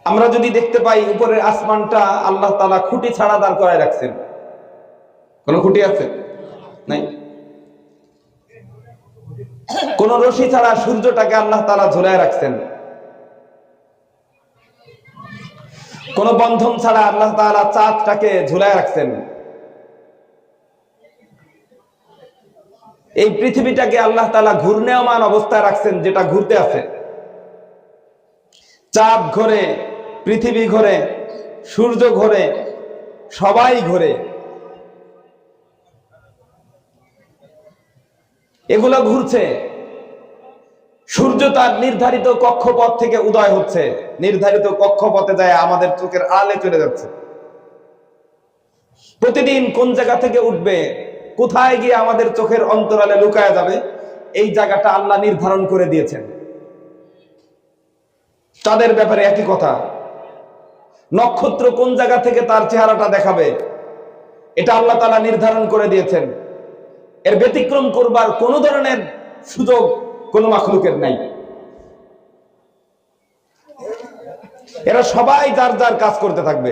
আমরা যদি দেখতে পাই উপরের আসমানটা আল্লাহ তাআলা খুঁটি ছাড়া দাঁড় করায় রাখছেন। কোন খুঁটি আছে? নাই। কোন রশি ছাড়া সূর্যটাকে আল্লাহ তাআলা ঝুলায় রাখছেন। কোন বন্ধন ছাড়া আল্লাহ তাআলা চাঁদটাকে ঝুলায় রাখছেন। এই পৃথিবীটাকে আল্লাহ তাআলা ঘূর্ণায়মান অবস্থায় রাখছেন, যেটা ঘুরতে আছে। চাঁদ ঘোরে, পৃথিবী ঘোরে, সূর্য ঘোরে, সবাই ঘোরে। এগুলো ঘুরছে। সূর্য তার নির্ধারিত কক্ষপথ থেকে উদয় হচ্ছে, নির্ধারিত কক্ষপথে যায় আমাদের চোখের আলে চলে যাচ্ছে। প্রতিদিন কোন জায়গা থেকে উঠবে, কোথায় গিয়ে আমাদের চোখের অন্তরালে লুকায়া যাবে, এই জায়গাটা আল্লাহ নির্ধারণ করে দিয়েছেন। তাদের ব্যাপারে একই কথা। নক্ষত্র কোন জায়গা থেকে তার চেহারাটা দেখাবে, এটা আল্লাহ তাআলা নির্ধারণ করে দিয়েছেন। এর ব্যতিক্রম করবার কোন ধরনের সুযোগ কোন মাখলুকের নাই। এরা সবাই যার যার কাজ করতে থাকবে।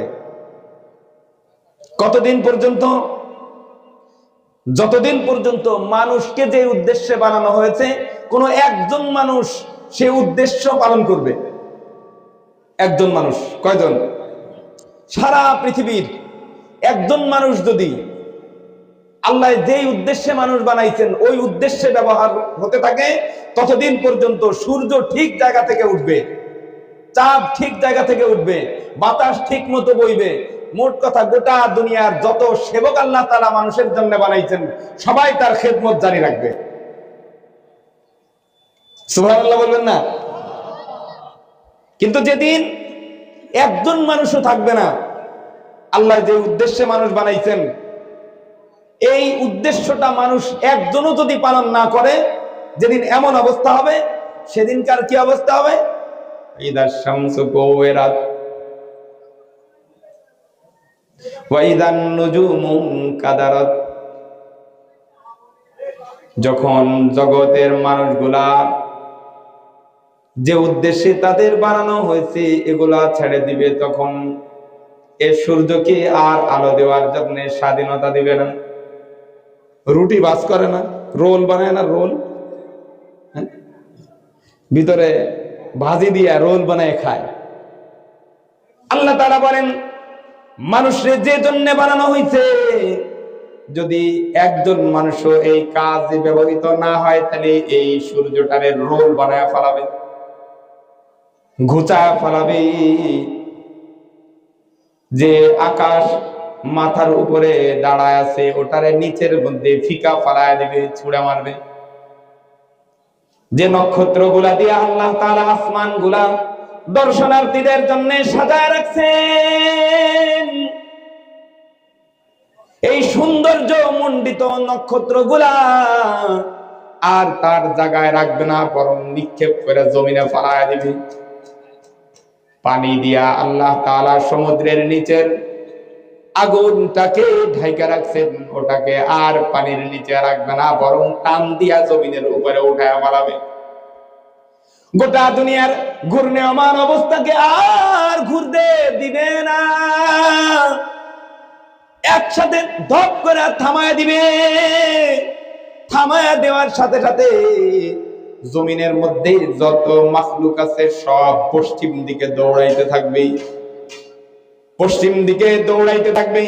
কতদিন পর্যন্ত? যতদিন পর্যন্ত মানুষকে যে উদ্দেশ্যে বানানো হয়েছে কোন একজন মানুষ সে উদ্দেশ্য পালন করবে। একজন মানুষ। কয়জন? সারা পৃথিবীর একজন মানুষ যদি আল্লাহ যেই উদ্দেশ্যে মানুষ বানাইছেন ওই উদ্দেশ্যে ব্যবহার হতে থাকে, ততদিন পর্যন্ত সূর্য ঠিক জায়গা থেকে উঠবে, চাঁদ ঠিক জায়গা থেকে উঠবে, বাতাস ঠিক মতো বইবে। মোট কথা গোটা দুনিয়ার যত সেবক আল্লাহ তাআলা মানুষের জন্য বানাইছেন সবাই তার খেদমত জারি রাখবে। সুবহানাল্লাহ বলবেন না? কিন্তু যেদিন একজন মানুষও থাকবে না, আল্লাহ যে উদ্দেশ্যে মানুষ বানাইছেন এই উদ্দেশ্যটা মানুষ একজনও যদি পালন না করে, যেদিন এমন অবস্থা হবে, সেদিনকার কি অবস্থা হবে? ইদা শামসু কুওয়ারাত ওয়া ইদান নুজুমু কাদারাত। যখন জগতের মানুষগুলা যে উদ্দেশ্যে তাদের বানানো হয়েছে এগুলা ছেড়ে দিবে, তখন এ সূর্যকে আর আলো দেওয়ার জন্য স্বাধীনতা দিবে না। রুটি বাস করে না, রোল বানায় না, রোল ভিতরে ভাজি দিয়া রোল বানায় খায়। আল্লাহ তাআলা বলেন মানুষের যে জন্য বানানো হয়েছে যদি একজন মানুষ এই কাজে ব্যবহৃত না হয়, তাহলে এই সূর্যটারে রোল বানায় ফেলাবে, ঘুচায় ফেলাবে। যে আকাশ মাথার উপরে দাঁড়ায় আছে ওটারে নিচের মধ্যে ফিকা ফালায় দিবে, ছুঁড়ে মারবে। যে নক্ষত্র গুলা দিয়ে আল্লাহ তাআলা আসমান গুলা দর্শনার্থীদের জন্য সাজায় রাখছেন, এই সৌন্দর্য মণ্ডিত নক্ষত্র গুলা আর তার জায়গায় রাখবে না, বরং নিক্ষেপ করে জমিনে ফালায় দিবে। পানি দিয়া আল্লাহ তাআলা সমুদ্রের নিচের আগুনটাকে ঢাইকা রাখছেন, ওটাকে আর পানির নিচে রাখবে না, বরং টান দিয়া জমিনের উপরে উঠায় ফেলাবে। গোটা দুনিয়ার ঘূর্ণায়মান অবস্থাকে আর ঘুরতে দিবে না, একসাথে ধপ করে থামায় দিবে। থামায় দেওয়ার সাথে সাথে জমিনের মধ্যে যত মাখলুক আছে সব পশ্চিম দিকে দৌড়াইতে থাকবে, পশ্চিম দিকে দৌড়াইতে থাকবে।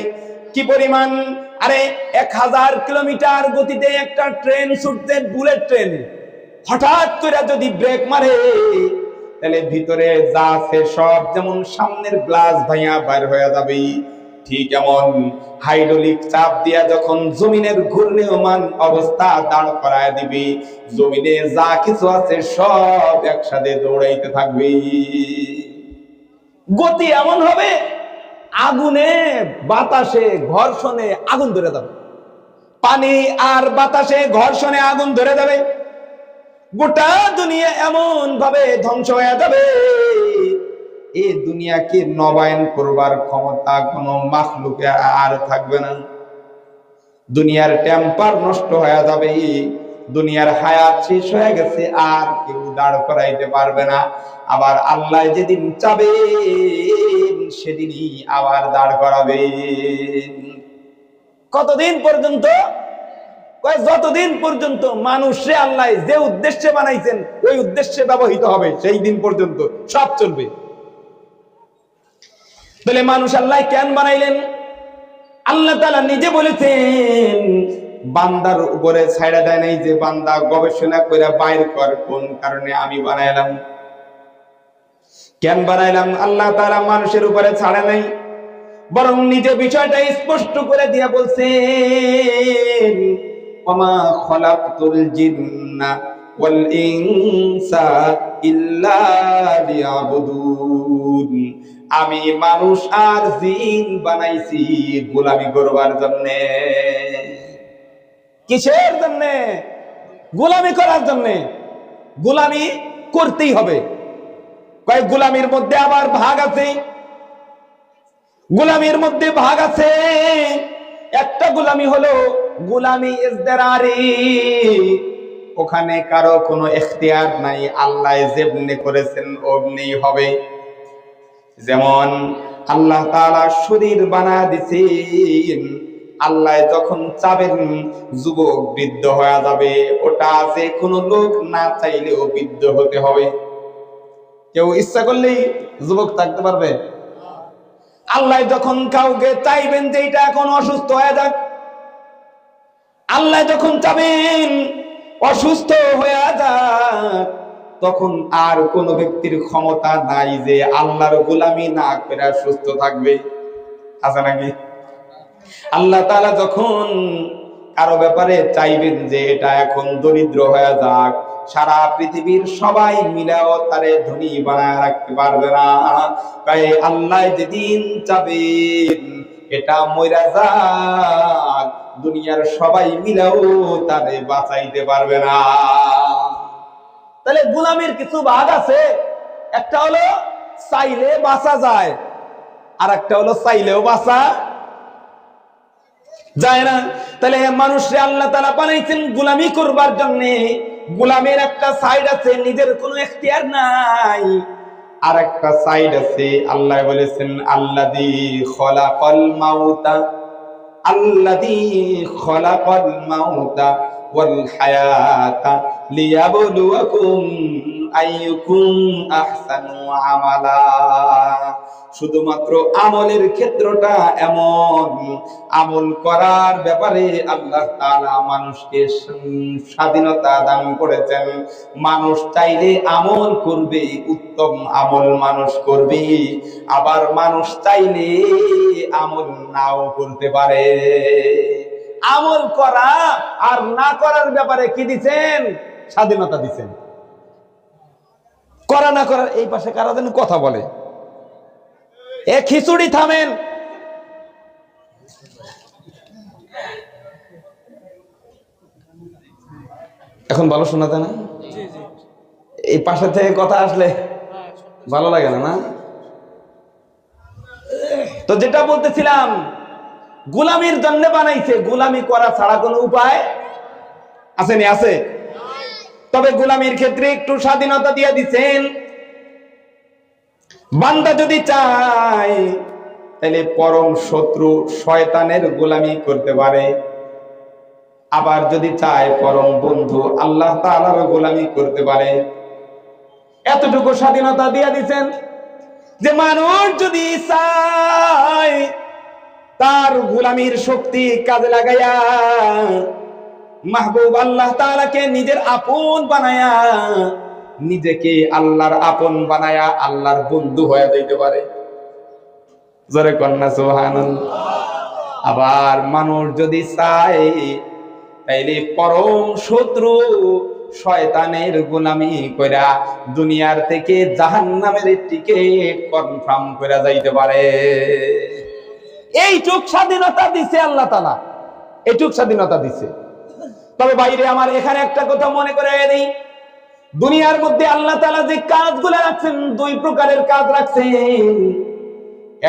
কি পরিমাণ? আরে 1000 কিলোমিটার গতিতে একটা ট্রেন ছুটছে, বুলেট ট্রেন, হঠাৎ করে যদি ব্রেক মারে তাহলে ভিতরে যা আছে সব যেমন সামনের গ্লাস ভাইয়া বাইর হয়ে যাবে, ঠিক এমন হাইড্রোলিক চাপ দিয়া যখন জমিনের ঘূর্ণায়মান অবস্থা দাঁড় করায় দিবে, জমিনে যা কিছু আছে সব একসাথে দৌড়াইতে থাকবে। গতি এমন হবে আগুনে বাতাসে ঘর্ষণে আগুন ধরে যাবে, পানি আর বাতাসে ঘর্ষণে আগুন ধরে যাবে। গোটা দুনিয়া এমন ভাবে ধ্বংস হয়ে যাবে, এই দুনিয়াকে নবায়ন করবার ক্ষমতা কোনো মাখলুকে আর থাকবে না। দুনিয়ার টেম্পার নষ্ট হয়ে যাবে, দুনিয়ার হায়াত শেষ হয়ে গেছে, আর কেউ দাঁড় করাইতে পারবে না। আবার আল্লাহ যেদিন চাবেন সেদিনই আবার দাঁড় করাবেন। কতদিন পর্যন্ত? যতদিন পর্যন্ত মানুষে আল্লাহ যে উদ্দেশ্যে বানাইছেন ওই উদ্দেশ্যে ব্যবহৃত হবে, সেই দিন পর্যন্ত সব চলবে। তাহলে মানুষ আল্লাহ কেন বানাইলেন? আল্লাহ তাআলা নিজে বলেছেন, বান্দার উপরে ছাইড়া দেয় নাই যে বান্দা গবেষণা করে বাইর কর কোন কারণে আমি বানাইলাম, কেন বানাইলাম। আল্লাহ তাআলা মানুষের উপরে ছাড়ে নাই, বরং নিজে বিষয়টা স্পষ্ট করে দিয়ে বলছেন, ওমা খলাকতুল জিন্না ওয়াল ইনসা ইল্লা লিয়াবুদুন। আমি মানুষ আর জিন বানাইছি গোলামি করবার জন্য। কিসের জন্য? গোলামি করার জন্য। গোলামি করতেই হবে। কয় গোলামির মধ্যে আবার ভাগ আছে, গোলামির মধ্যে ভাগ আছে। একটা গোলামি হলো গোলামি ইজদারি, ওখানে কারো কোনো ইখতিয়ার নাই, আল্লাহ যেমনি করেছেন অমনি হবে। যেমন আল্লাহ তাআলা শরীর বানা দিছেন, আল্লাহ যখন চাবেন যুবক বৃদ্ধ হয়ে যাবে, ওটা যে কোনো লোক না চাইলেও বৃদ্ধ হতে হবে। কেউ ইচ্ছা করলেই যুবক থাকতে পারবে? আল্লাহ যখন কাউকে চাইবেন যে এটা এখন অসুস্থ হয়ে যাক, আল্লাহ যখন চাবেন অসুস্থ হয়ে যাক, তখন আর কোন ব্যক্তির ক্ষমতা নাই যে আল্লাহর গোলামি না করে সুস্থ থাকবে। আছে নাকি? আল্লাহ তাআলা যখন কারো ব্যাপারে চাইবেন যে এটা এখন দরিদ্র হয়ে যাক, সারা পৃথিবীর সবাই মিলেও তারে ধনী বানায় রাখতে পারবে না। তাই আল্লাহ যেদিন চাবেন এটা মইরা যাক, দুনিয়ার সবাই মিলেও তারে বাঁচাইতে পারবে না। তাহলে গোলামের কিছু ভাগ আছে, একটা হলো চাইলে বাঁচা যায়, আর একটা হলো চাইলেও বাঁচা যায় না। তাহলে মানুষে আল্লাহ তাআলা বানাইছেন গোলামি করবার জন্য। গোলামের একটা সাইড আছে, নিজের কোনো এখতিয়ার নাই, আর একটা সাইড আছে আল্লাহ বলেছেন, আল্লাযী খলাকাল মাউতা, আল্লাযী খলাকাল মাউতা ওয়াল হায়াতা লিয়াবলুয়াকুম আইয়ুকুম আহসানু আমালা। শুধুমাত্র আমলের ক্ষেত্রটা এমন, আমল করার ব্যাপারে আল্লাহ তাআলা মানুষকে স্বাধীনতা দান করেছেন। মানুষ চাইলে আমল করবে, উত্তম আমল মানুষ করবে, আবার মানুষ চাইলে আমল নাও করতে পারে। আমল করা আর না করার ব্যাপারে কি দিবেন? স্বাধীনতা দিবেন। করা না করার এই পাশে কারা যেন কথা বলে, এ খিচুড়ি থামেন। এখন ভালো শোনা যায় না? এই পাশে থেকে কথা আসলে ভালো লাগে না, না? তো যেটা বলতেছিলাম, গোলামির জন্য বানাইছে, গোলামি করা ছাড়া কোনো উপায় আসেনি? আছে। তবে গোলামির ক্ষেত্রে একটু স্বাধীনতা দিয়ে দিচ্ছেন। বান্দা যদি চায় তাহলে পরম শত্রু শয়তানের গোলামি করতে পারে, আবার যদি চায় পরম বন্ধু আল্লাহ তাআলার গোলামি করতে পারে। এতটুকু স্বাধীনতা দিয়ে দিচ্ছেন যে মানুষ যদি চায় তার গোলামির শক্তি কাজে লাগাইয়া মাহবুব আল্লাহ তাআলাকে নিজের আপন বানায়া, নিজেকে আল্লাহর আপন বানায়া আল্লাহর বন্ধু হয়ে যাইতে পারে। জোরে কন্যা সুবহানাল্লাহ। আবার মানুষ যদি চায় তাইলে পরম শত্রু শয়তানের গোলামি কইরা দুনিয়ার থেকে জাহান্নামের টিকেট কনফার্ম কইরা যাইতে পারে। এইটুক স্বাধীনতা দিছে আল্লাহ তাআলা, এইটুক স্বাধীনতা দিছে। তবে বাইরে আমার এখানে একটা কথা মনে করে দেই, দুনিয়ার মধ্যে আল্লাহ তাআলা যে কাজগুলো রাখছেন, দুই প্রকারের কাজ রাখছেন।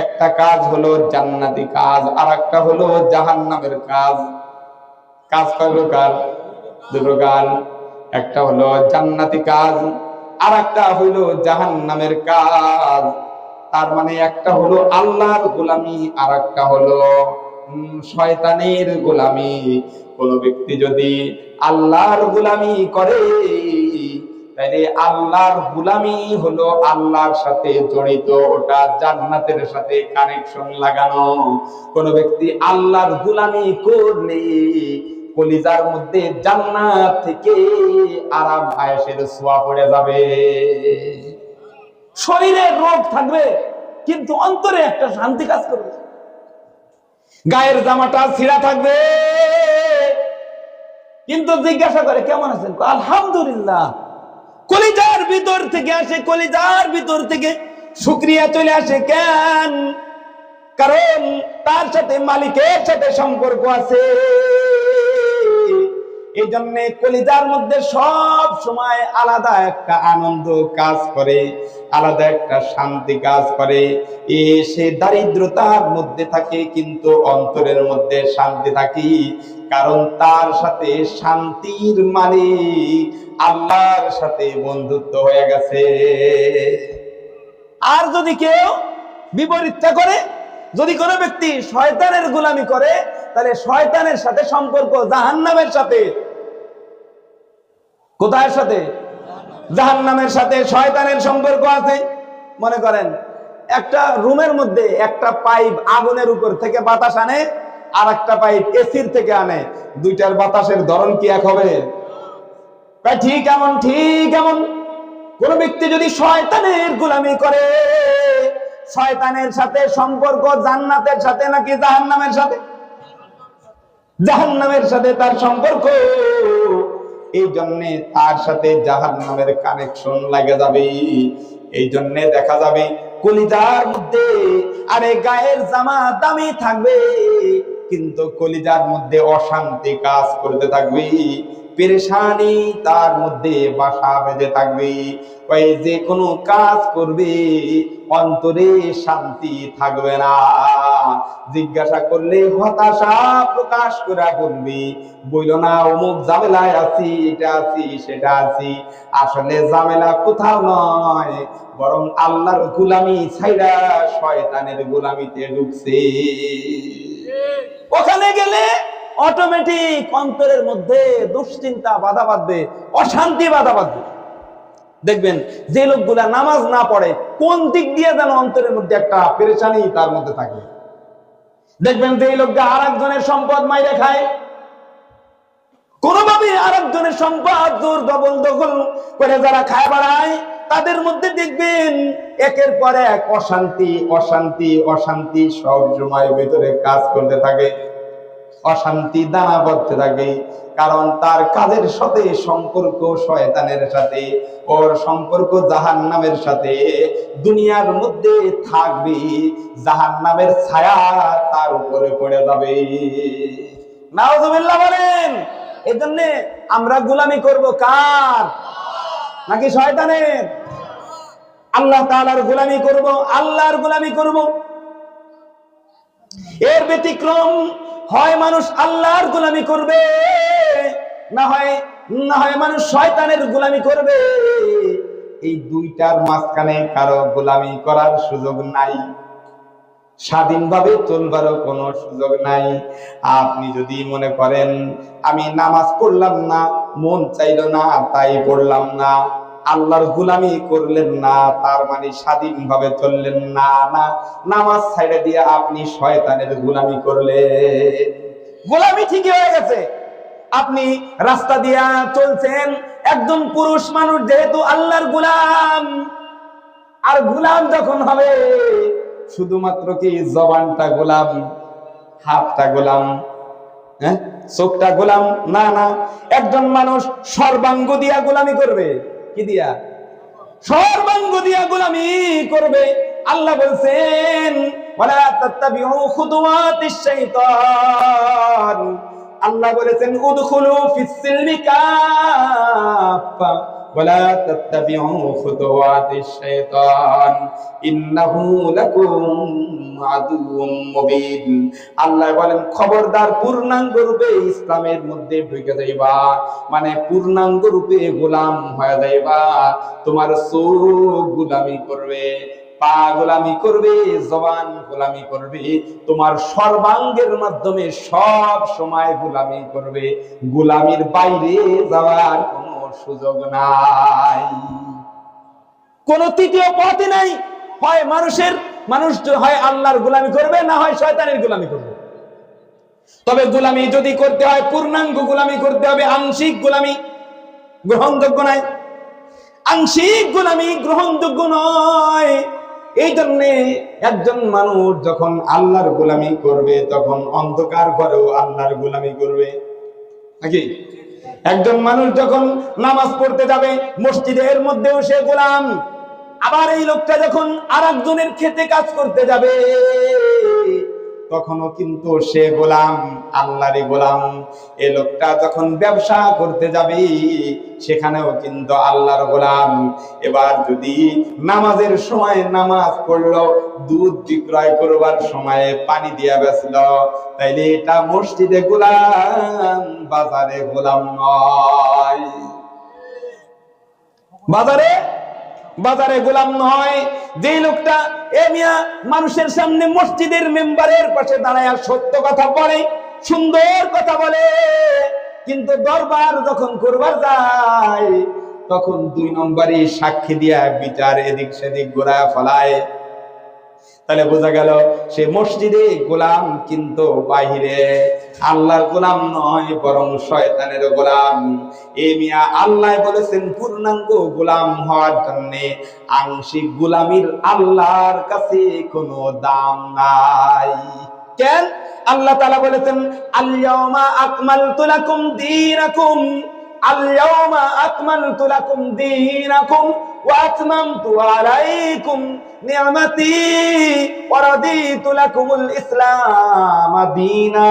একটা কাজ হলো জান্নাতি কাজ, আর একটা হলো জাহান্নামের কাজ। কাজ কয় প্রকার? দুটো কাজ, একটা হলো জান্নাতি কাজ, আর একটা হইলো জাহান্নামের কাজ। তার মানে একটা হলো আল্লাহর গোলামি, আর একটা হলো শয়তানের গোলামি। কোন ব্যক্তি যদি আল্লাহর গোলামি করে, তাইলে আল্লাহর গোলামি হলো আল্লাহর সাথে জড়িত, ওটা জান্নাতের সাথে কানেকশন লাগানো। কোন ব্যক্তি আল্লাহর গোলামি করলে কলিজার মধ্যে জান্নাত থেকে আরাম আয়েশের ছোঁয়া পড়ে যাবে। শরীরে রোগ থাকবে কিন্তু অন্তরে একটা শান্তি কাজ করবে। গায়ের জামাটা ছিঁড়া থাকবে কিন্তু জিজ্ঞাসা করে কেমন আছেন, আলহামদুলিল্লাহ। কলিজার ভিতর থেকে আসে, কলিজার ভিতর থেকে শুকরিয়া চলে আসে। কেন? কারণ তার সাথে মালিকের সাথে সম্পর্ক আছে। এই জন্য কলিজার মধ্যে সব সময় আলাদা একটা আনন্দ কাজ করে, আলাদা একটা শান্তি কাজ করে। সে দারিদ্রতার মধ্যে থাকে কিন্তু অন্তরের মধ্যে শান্তি থাকি, কারণ তার সাথে শান্তির মালিক আল্লাহর সাথে বন্ধুত্ব হয়ে গেছে। আর যদি কেউ বিপরীতটা করে, যদি কোনো ব্যক্তি শয়তানের গোলামি করে, তাহলে শয়তানের সাথে সম্পর্ক জাহান্নামের সাথে। কোথায় সাথে? জাহান্নামের সাথে শয়তানের সম্পর্ক আছে। মনে করেন একটা রুমের মধ্যে একটা পাইপ আগুনের উপর থেকে বাতাস আনে, আর একটা পাইপ এসির থেকে আনে, দুইটার বাতাসের ধরন কি এক হবে? ঠিক এমন, ঠিক এমন কোন ব্যক্তি যদি শয়তানের গোলামি করে, শয়তানের সাথে সম্পর্ক জান্নাতের সাথে নাকি জাহান্নামের সাথে? জাহান্নামের সাথে তার সম্পর্ক। এই জন্যে তার সাথে জাহান্নামের কানেকশন লাগে যাবে। এই জন্যে দেখা যাবে কলিজার মধ্যে, আরে গায়ের জামা দামি থাকবে কিন্তু কলিজার মধ্যে অশান্তি কাজ করতে থাকবে, পেরেশানি তার মধ্যে বাসা বেঁধে থাকবে। ওই যে কোনো কাজ করবে অন্তরে শান্তি থাকবে না। জিজ্ঞাসা করলে হতাশা প্রকাশ করে বলবি, বইল না অমুক ঝামেলায় আছি, এটা আছি সেটা আছি। আসলে ঝামেলা কোথাও নয়, বরং আল্লাহর গোলামি ছাইরা শয়তানের গোলামিতে ঢুকছে। ওখানে গেলে অটোমেটিক অন্তরের মধ্যে দুশ্চিন্তা বাধা বাঁধবে, অশান্তি বাধা বাঁধবে। দেখবেন যে লোকগুলা নামাজ না পড়ে, কোন দিক দিয়ে যেন অন্তরের মধ্যে একটা পেরেশানি তার মধ্যে থাকে। দেখবেন যে লোকটা আর একজনের সম্পদ মাইরে খায়, কোনোভাবে আর একজনের সম্পদ জোর দখল করে যারা খায় বেড়ায়, তাদের মধ্যে দেখবেন একের পর এক অশান্তি অশান্তি অশান্তি সব সময় ভেতরে কাজ করতে থাকে, অশান্তি দানা বাঁধতে থাকে। কারণ তার কাজের সাথে সম্পর্ক শয়তানের সাথে, ওর সম্পর্ক জাহান্নামের সাথে। দুনিয়ার মধ্যে থাকবে, জাহান্নামের ছায়া তার উপরে পড়ে যাবে। নাউজুবিল্লাহ বলেন। এজন্য আমরা গোলামি করব কার? নাকি শয়তানের? আল্লাহ তাআলার গোলামি করব, আল্লাহর গোলামি করব। এর ব্যতিক্রম হয় মানুষ আল্লাহর গোলামি করবে, না হয় মানুষ শয়তানের গোলামি করবে। এই দুইটার মাঝখানে কারো গোলামি করার সুযোগ নাই, স্বাধীনভাবে চলবারও কোনো সুযোগ নাই। আপনি যদি মনে করেন আমি নামাজ পড়লাম না, মন চাইল না তাই পড়লাম না, আল্লাহর গোলামি করলেন না, তার মানে স্বাধীনভাবে চললেন না। না, নামাজ ছাইড়া দিয়ে আপনি শয়তানের গোলামি করলেন। গোলামি ঠিকই হয়ে গেছে। আপনি রাস্তা দিয়া চলছেন, একজন পুরুষ মানুষ যেহেতু আল্লাহর গোলাম, আর গোলাম যখন হবে শুধুমাত্র কি জবানটা গোলাম, হাতটা গোলাম, চোখটা গোলাম না, না। একজন মানুষ সর্বাঙ্গ দিয়া গোলামি করবে। কি দিয়া? সর্বাঙ্গ দিয়া গোলামি করবে। আল্লাহ বলছেন ওয়ালা তাত্তাবিউ খুতুওয়াতিশ শাইতান। আল্লাহ বলেছেন উদখুলু ফিস সিলমি কাফা ওয়ালা তাত্তাবিউ খুতুওয়াতিশ শাইতান ইন্নাহু লাকুম আদুউম মুবিন। আল্লাহ বলেন খবরদার পূর্ণাঙ্গ রূপে ইসলামের মধ্যে ঢুকে যাইবা, মানে পূর্ণাঙ্গ রূপে গোলাম হয়ে যাইবা। তোমার চোখ গোলামি করবে, পা গোলামি করবে, জবান গোলামি করবে, তোমার সর্বাঙ্গের মাধ্যমে সব সময় গোলামি করবে। গোলামির বাইরে যাওয়ার কোনো সুযোগ নাই, কোন তৃতীয় পথই নাই। হয় মানুষ হয় আল্লাহর গোলামি করবে, না হয় শয়তানের গোলামি করবে। তবে গোলামি যদি করতে হয় পূর্ণাঙ্গ গোলামি করতে হবে, আংশিক গোলামি গ্রহণযোগ্য নয়। আংশিক গোলামি গ্রহণযোগ্য নয়। এই জন্য একজন মানুষ যখন আল্লাহর গোলামি করবে তখন অন্ধকার ঘরেও আল্লাহর গোলামি করবে নাকি? একজন মানুষ যখন নামাজ পড়তে যাবে মসজিদের মধ্যেও সে গোলাম। আবার এই লোকটা যখন আরেকজনের খেতে কাজ করতে যাবে তখনও কিন্তু সে গোলাম, আল্লাহরই গোলাম। এই লোকটা যখন ব্যবসা করতে যাবে সেখানেও কিন্তু আল্লাহর গোলাম। এবার যদি নামাজের সময় নামাজ পড়লো, দুধ বিক্রয় করবার সময়ে পানি দিয়া বেচল, তাইলে এটা মসজিদে গোলাম, বাজারে গোলাম নয়। বাজারে গোলাম নয়। যে লোকটা মানুষের সামনে মসজিদের মেম্বারের পাশে দাঁড়ায় সত্য কথা বলে, সুন্দর কথা বলে, কিন্তু দরবার যখন করবার যায় তখন 2 নম্বরই সাক্ষী দিয়া বিচার এদিক সেদিক ঘোরা ফলায়, তাহলে বোঝা গেল সে মসজিদে গোলাম কিন্তু বাহিরে আল্লাহর গোলাম নয়, বরং শয়তানের গোলাম। আল্লাহ বলেছেন পূর্ণাঙ্গ গোলাম হওয়ার জন্য আংশিক গোলামির আল্লাহর কাছে কোনো দাম নাই। কেন? আল্লাহ তাআলা বলেছেন আল-ইয়াওমা আকমালতু লাকুম দীনাকুম, আল-ইয়াওমা আকমালতু লাকুম দীনাকুম ওয়া আতমামতু আলাইকুম নি'মাতি ওয়া রাদিতু লাকুমুল ইসলাম দীনা।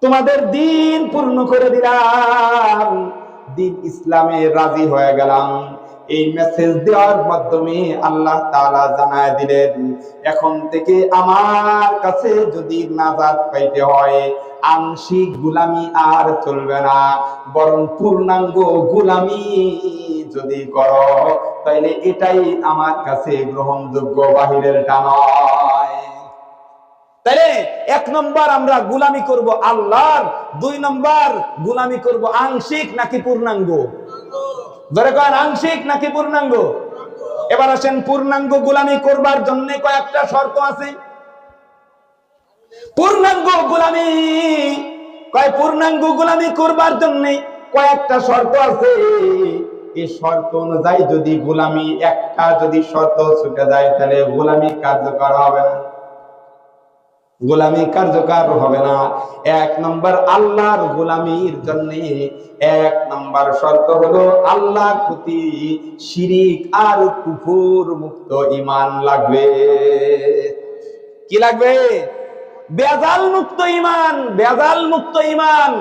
তোমাদের দিন পূর্ণ করে দিলাম, দিন ইসলামে রাজি হয়ে গেলাম। এই মেসেজ দেওয়ার মাধ্যমে আল্লাহ তাআলা জানায় দিলেন এখন থেকে আমার কাছে যদি নাজাত পাইতে হয় আংশিক গোলামি আর চলবে না, বরং পূর্ণাঙ্গ গোলামি যদি করো তাহলে এটাই আমার কাছে গ্রহণযোগ্য, বাহিরেরটা নয়। তাহলে 1 নম্বর আমরা গোলামি করব আল্লাহর, 2 নম্বর গোলামি করব আংশিক নাকি পূর্ণাঙ্গ? ধরে কয়েন আংশিক নাকি পূর্ণাঙ্গ? এবার আসেন পূর্ণাঙ্গ গোলামি করবার জন্য কয়েকটা শর্ত আছে। পূর্ণাঙ্গ গোলামি করবার জন্য কয়েকটা শর্ত আছে। এই শর্ত অনুযায়ী যদি গোলামি একটা যদি শর্ত ছুটে যায় তাহলে গোলামি কার্যকর হবে না, গোলামি কার্যকর হবে না। 1 নম্বর আল্লাহর গোলামির জন্য 1 নম্বর শর্ত হলো আল্লাহর প্রতি শিরিক আর কুফর মুক্ত ঈমান লাগবে। কি লাগবে? বেজাল মুক্ত ঈমান। বেজাল মুক্ত ঈমান।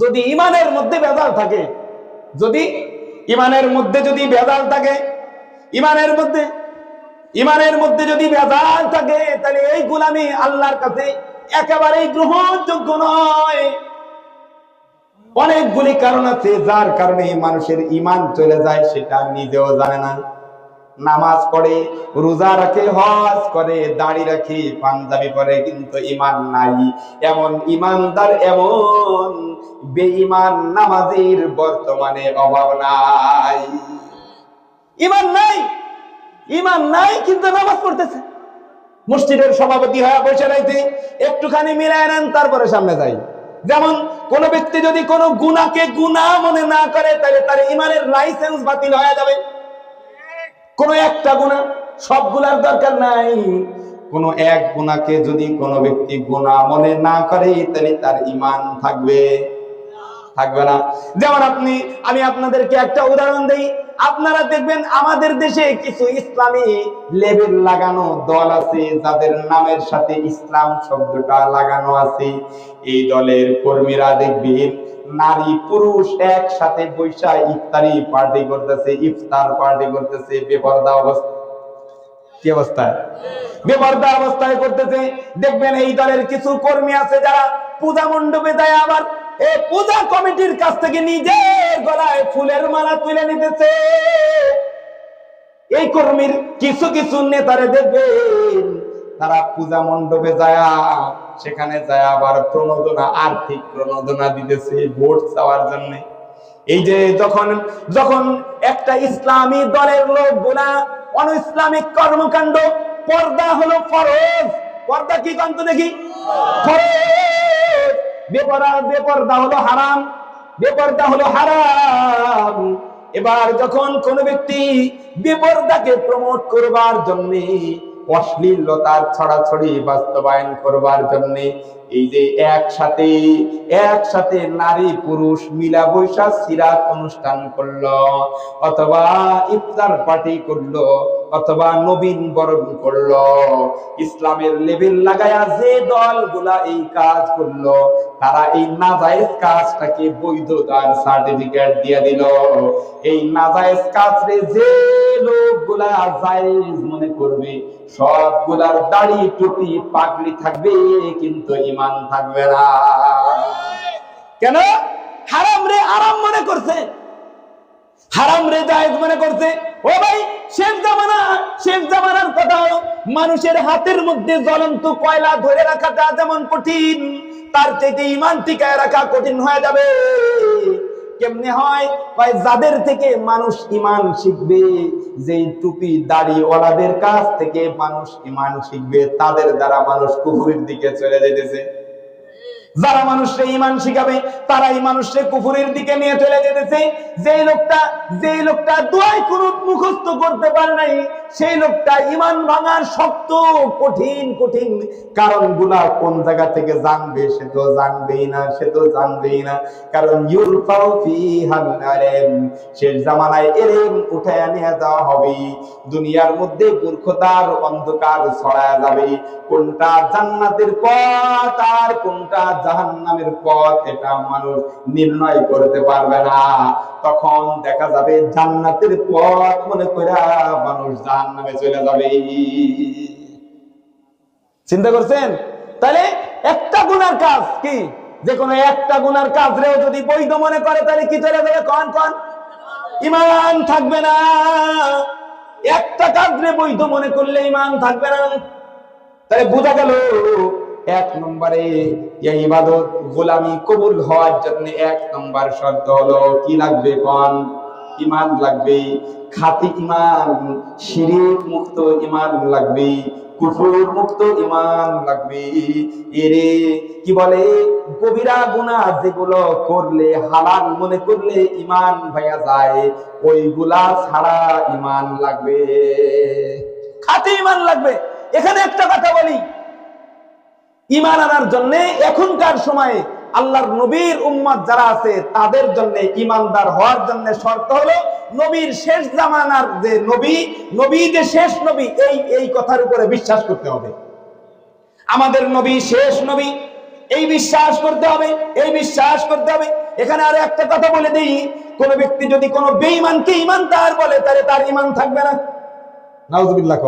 যদি ঈমানের মধ্যে বেজাল থাকে, যদি ঈমানের মধ্যে যদি বেজাল থাকে, ঈমানের মধ্যে যদি বেজাল থাকে তাহলে এই গোলামি আল্লাহর কাছে একেবারেই গ্রহণযোগ্য নয়। অনেকগুলি কারণ আছে যার কারণে মানুষের ঈমান চলে যায়, সেটা নিজেও জানে না। নামাজ পড়ে, রোজা রাখে, হজ করে, দাড়ি রাখে, পাঞ্জাবি পরে, কিন্তু ঈমান নাই। এমন ঈমানদার, এমন বেঈমান নামাজীর বর্তমানে অভাব নাই। ঈমান নাই কিন্তু নামাজ পড়তেছে। মসজিদের সভাপতি হয়ে বসে রয়েছে, একটুখানি মিলায় নেন তারপরে সামনে যাই। যেমন কোন ব্যক্তি যদি কোনো গুনাহকে গুনাহ মনে না করে তাহলে তার ঈমানের লাইসেন্স বাতিল হয়ে যাবে। কোন একটা গুনাহ, সবগুলার দরকার নাই, কোন এক গুনাহকে যদি কোনো ব্যক্তি গুনাহ মনে না করে তাহলে তার ঈমান থাকবে না। যেমন আমি আপনাদেরকে একটা উদাহরণ দেই। আপনারা দেখবেন আমাদের দেশে কিছু ইসলামী লেবেল লাগানো দল আছে যাদের নামের সাথে ইসলাম শব্দটা লাগানো আছে। এই দলের কর্মীরা দেখবেন নারী পুরুষ একসাথে বৈশা ইফতারি পার্টি করতেছে, ইফতার পার্টি করতেছে বেপরদা অবস্থা। কি অবস্থায়? বেপরদা অবস্থায় করতেছে। দেখবেন এই দলের কিছু কর্মী আছে যারা পূজা মণ্ডপে যায়, আবার এই পূজা কমিটির কাছ থেকে নিজের গলায় ফুলের মালা তুলে নিতেছে। এই কর্মীর কিছু কিছু নেতারে দেখবেন তারা পূজা মণ্ডপে যায়, সেখানে যায় আবার প্রণোদনা, আর্থিক প্রণোদনা দিতেছে ভোট চাওয়ার জন্য। এই যে যখন যখন একটা ইসলামী দলের লোকগুলা অনইসলামিক কর্মকাণ্ড, পর্দা হলো ফরজ, পর্দা কি কান্ত দেখি ফরজ, বেপর্দা হলো হারাম, বেপর্দা হলো হারাম। এবার যখন কোন ব্যক্তি বেপর্দাকে প্রমোট করবার জন্য, অশ্লীলতার ছড়াছড়ি বাস্তবায়ন করবার জন্য এই যে একসাথে নারী পুরুষ মিলা বৈশা সিরাত অনুষ্ঠান করলো, অথবা ইফতার পার্টি করলো, অথবা নবীন বরণ করলো, ইসলামের লেভেল লাগায়া যে দলগুলা এই কাজ করলো, তারা এই নাজায়েজ কাজটাকে বৈধতার সার্টিফিকেট দিয়ে দিল। এই নাজায়েজ কাজরে যে লোকগুলা জায়েজ মনে করবে, সবগুলার দাড়ি টুপি পাগড়ি থাকবে, কিন্তু ঈমান থাকবে না। কেন? হারাম রে আরাম মনে করছে, হারাম রে জায়েজ মনে করছে। ও ভাই, শেষ জামানার কথা, মানুষের হাতের মধ্যে জ্বলন্ত কয়লা ধরে রাখাটা যেমন কঠিন, তার চাইতে ঈমান টিকায় রাখা কঠিন হয়ে যাবে। কেমনে হয়? যাদের থেকে মানুষ ঈমান শিখবে, যে টুপি দাড়ি ওয়ালাদের কাছ থেকে মানুষ ঈমান শিখবে, তাদের দ্বারা মানুষ কুফরির দিকে চলে যেতেছে। যারা মানুষকে ঈমান শিখাবে, তারাই মানুষকে কুফরির দিকে নিয়ে চলে যেতেছে। যে লোকটা দোয়া কুনুত মুখস্থ করতে পারে নাই, সেই লোকটা ঈমান ভাঙার শক্ত কঠিন কারণগুলা কোন জায়গা থেকে জানবে? সে তো জানবেই না, কারণ ইউরফাউ ফিহাল ইলম, শেষ জামানায় ইলম উঠায় নিয়ে যাওয়া হবে। দুনিয়ার মধ্যে মূর্খতার অন্ধকার ছড়ায় যাবে। কোনটা জান্নাতের পথ আর কোনটা জাহান্নামের পথ, এটা মানুষ নির্ণয় করতে পারবে না। তখন দেখা যাবে জান্নাতের পথ মনে করে মানুষ জাহান্নামে চলে যাবে। চিন্তা করছেন? তাহলে একটা গুনার কাজ কি, যে কোনো একটা গুনার কাজরেও যদি বৈধ মনে করে, তাহলে কি চলে যাবে? কোন ঈমান থাকবে না। একটা কাজরে বৈধ মনে করলে ঈমান থাকবে না। তাহলে বোঝা গেল, এক নম্বরে এই ইবাদত গোলামি কবুল হওয়ার জন্য এক নম্বর শর্ত হলো কি লাগবে? কোন? ঈমান লাগবে। খাঁটি ঈমান, শিরক মুক্ত ঈমান লাগবে, কুফর মুক্ত ঈমান লাগবে। এরে কি বলে, কবিরা গুনাহ যেগুলো করলে হালাল মনে করলে ঈমান ভাইয়া যায়, ওইগুলা ছাড়া ঈমান লাগবে, খাঁটি ঈমান লাগবে। এখানে একটা কথা বলি, ঈমান আনার জন্য এখনকার সময়ে আল্লাহর নবীর উম্মত যারা আছে, তাদের জন্য ঈমানদার হওয়ার জন্য শর্ত হলো নবীর শেষ জামানার যে নবী যে শেষ নবী, এই কথার উপরে বিশ্বাস করতে হবে। আমাদের নবী শেষ নবী, এই বিশ্বাস করতে হবে। এখানে আরো একটা কথা বলে দিই, কোন ব্যক্তি যদি কোনো বেঈমানকে ঈমানদার বলে, তাহলে তার ঈমান থাকবে না। নাউযুবিল্লাহ।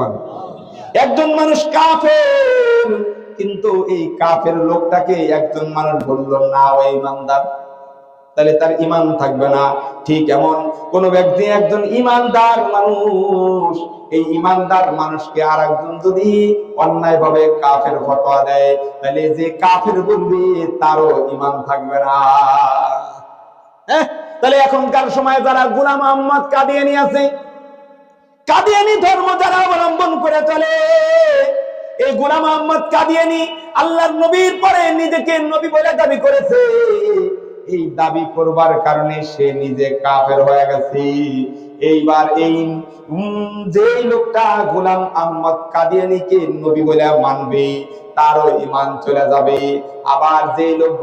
একজন মানুষ কাফের, কিন্তু এই কাফের লোকটাকে একজন মানুষ বলল না ও ঈমানদার, তাহলে তার ঈমান থাকবে না। ঠিক এমন কোন ব্যক্তি একজন ঈমানদার মানুষ, এই ঈমানদার মানুষকে আর একজন যদি অন্যায় ভাবে কাফের ফতোয়া দেয়, তাহলে যে কাফের বলবে তারও ঈমান থাকবে না। তাহলে এখনকার সময় যারা গোলাম আহমদ কাদিয়ানী আছে, কাদিয়ানী ধর্ম যারা অবলম্বন করে চলে, এই গোলাম আহমদ কাদিয়ানী আল্লাহর নবীর পরে নিজেকে নবী বলে দাবি করেছে। এই দাবি করবার কারণে সে নিজে কাফের হয়ে গেছে। এইবার এই যে লোকটা গোলাম আহমদ কাদিয়ানীকে নবী বলে মানবে, তারও ঈমান চলে যাবে। আবার যে লোক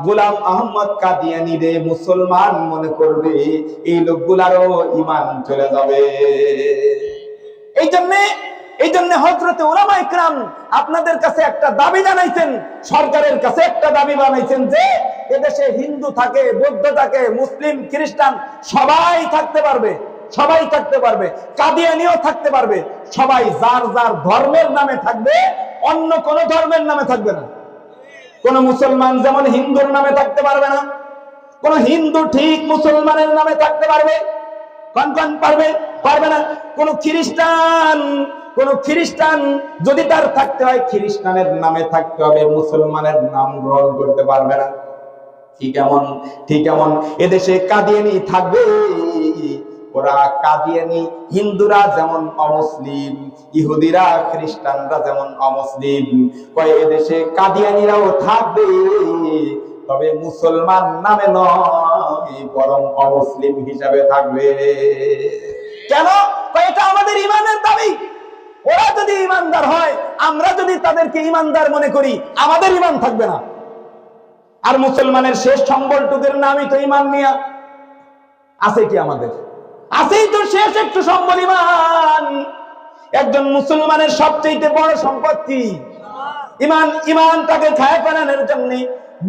গোলাম আহমদ কাদিয়ানী রে মুসলমান মনে করবে, এই লোকগুলারও ঈমান চলে যাবে। এই জন্য হযরতে উলামা ইকরাম আপনাদের কাছে একটা দাবি জানাইছেন, সরকারের কাছে একটা দাবি বানাইছেন যে এদেশে হিন্দু থাকে, বৌদ্ধ থাকে, মুসলিম, খ্রিস্টান সবাই থাকতে পারবে, সবাই থাকতে পারবে, কাদিয়ানিও থাকতে পারবে, সবাই যার যার ধর্মের নামে থাকবে, অন্য কোন ধর্মের নামে থাকবে না। কোন মুসলমান যেমন হিন্দুর নামে থাকতে পারবে না, কোন হিন্দু ঠিক মুসলমানের নামে থাকতে পারবে, কোন পারবে? পারবে না। কোন খ্রিস্টান যদি তার থাকতে হয় খ্রিস্টানের নামে থাকতে হবে, মুসলমানের নাম গ্রহণ করতে পারবে না। ঠিক এমন এদেশে কাদিয়ানি থাকবে। ওরা কাদিয়ানি, হিন্দুরা যেমন অমুসলিম, ইহুদিরা খ্রিস্টানরা যেমন অমুসলিম, কয় এদেশে কাদিয়ানিরাও থাকবে, তবে মুসলমান নামে নয়, বরং অমুসলিম হিসাবে থাকবে। কেন? এটা আমাদের ইমানের দাবি। ওরা যদি ইমানদার হয়, আমরা যদি তাদেরকে ইমানদার মনে করি, আমাদের ইমান থাকবে না। আর মুসলমানের শেষ সম্বলটুকুর নামই তো ইমান নিয়া আছে। কি আমাদের আছেই তো শেষ একটু সম্বল, ইমান। একজন মুসলমানের সবচেয়ে বড় সম্পদ কি? ইমান। ইমানটাকে খায় ফেলানোর জন্য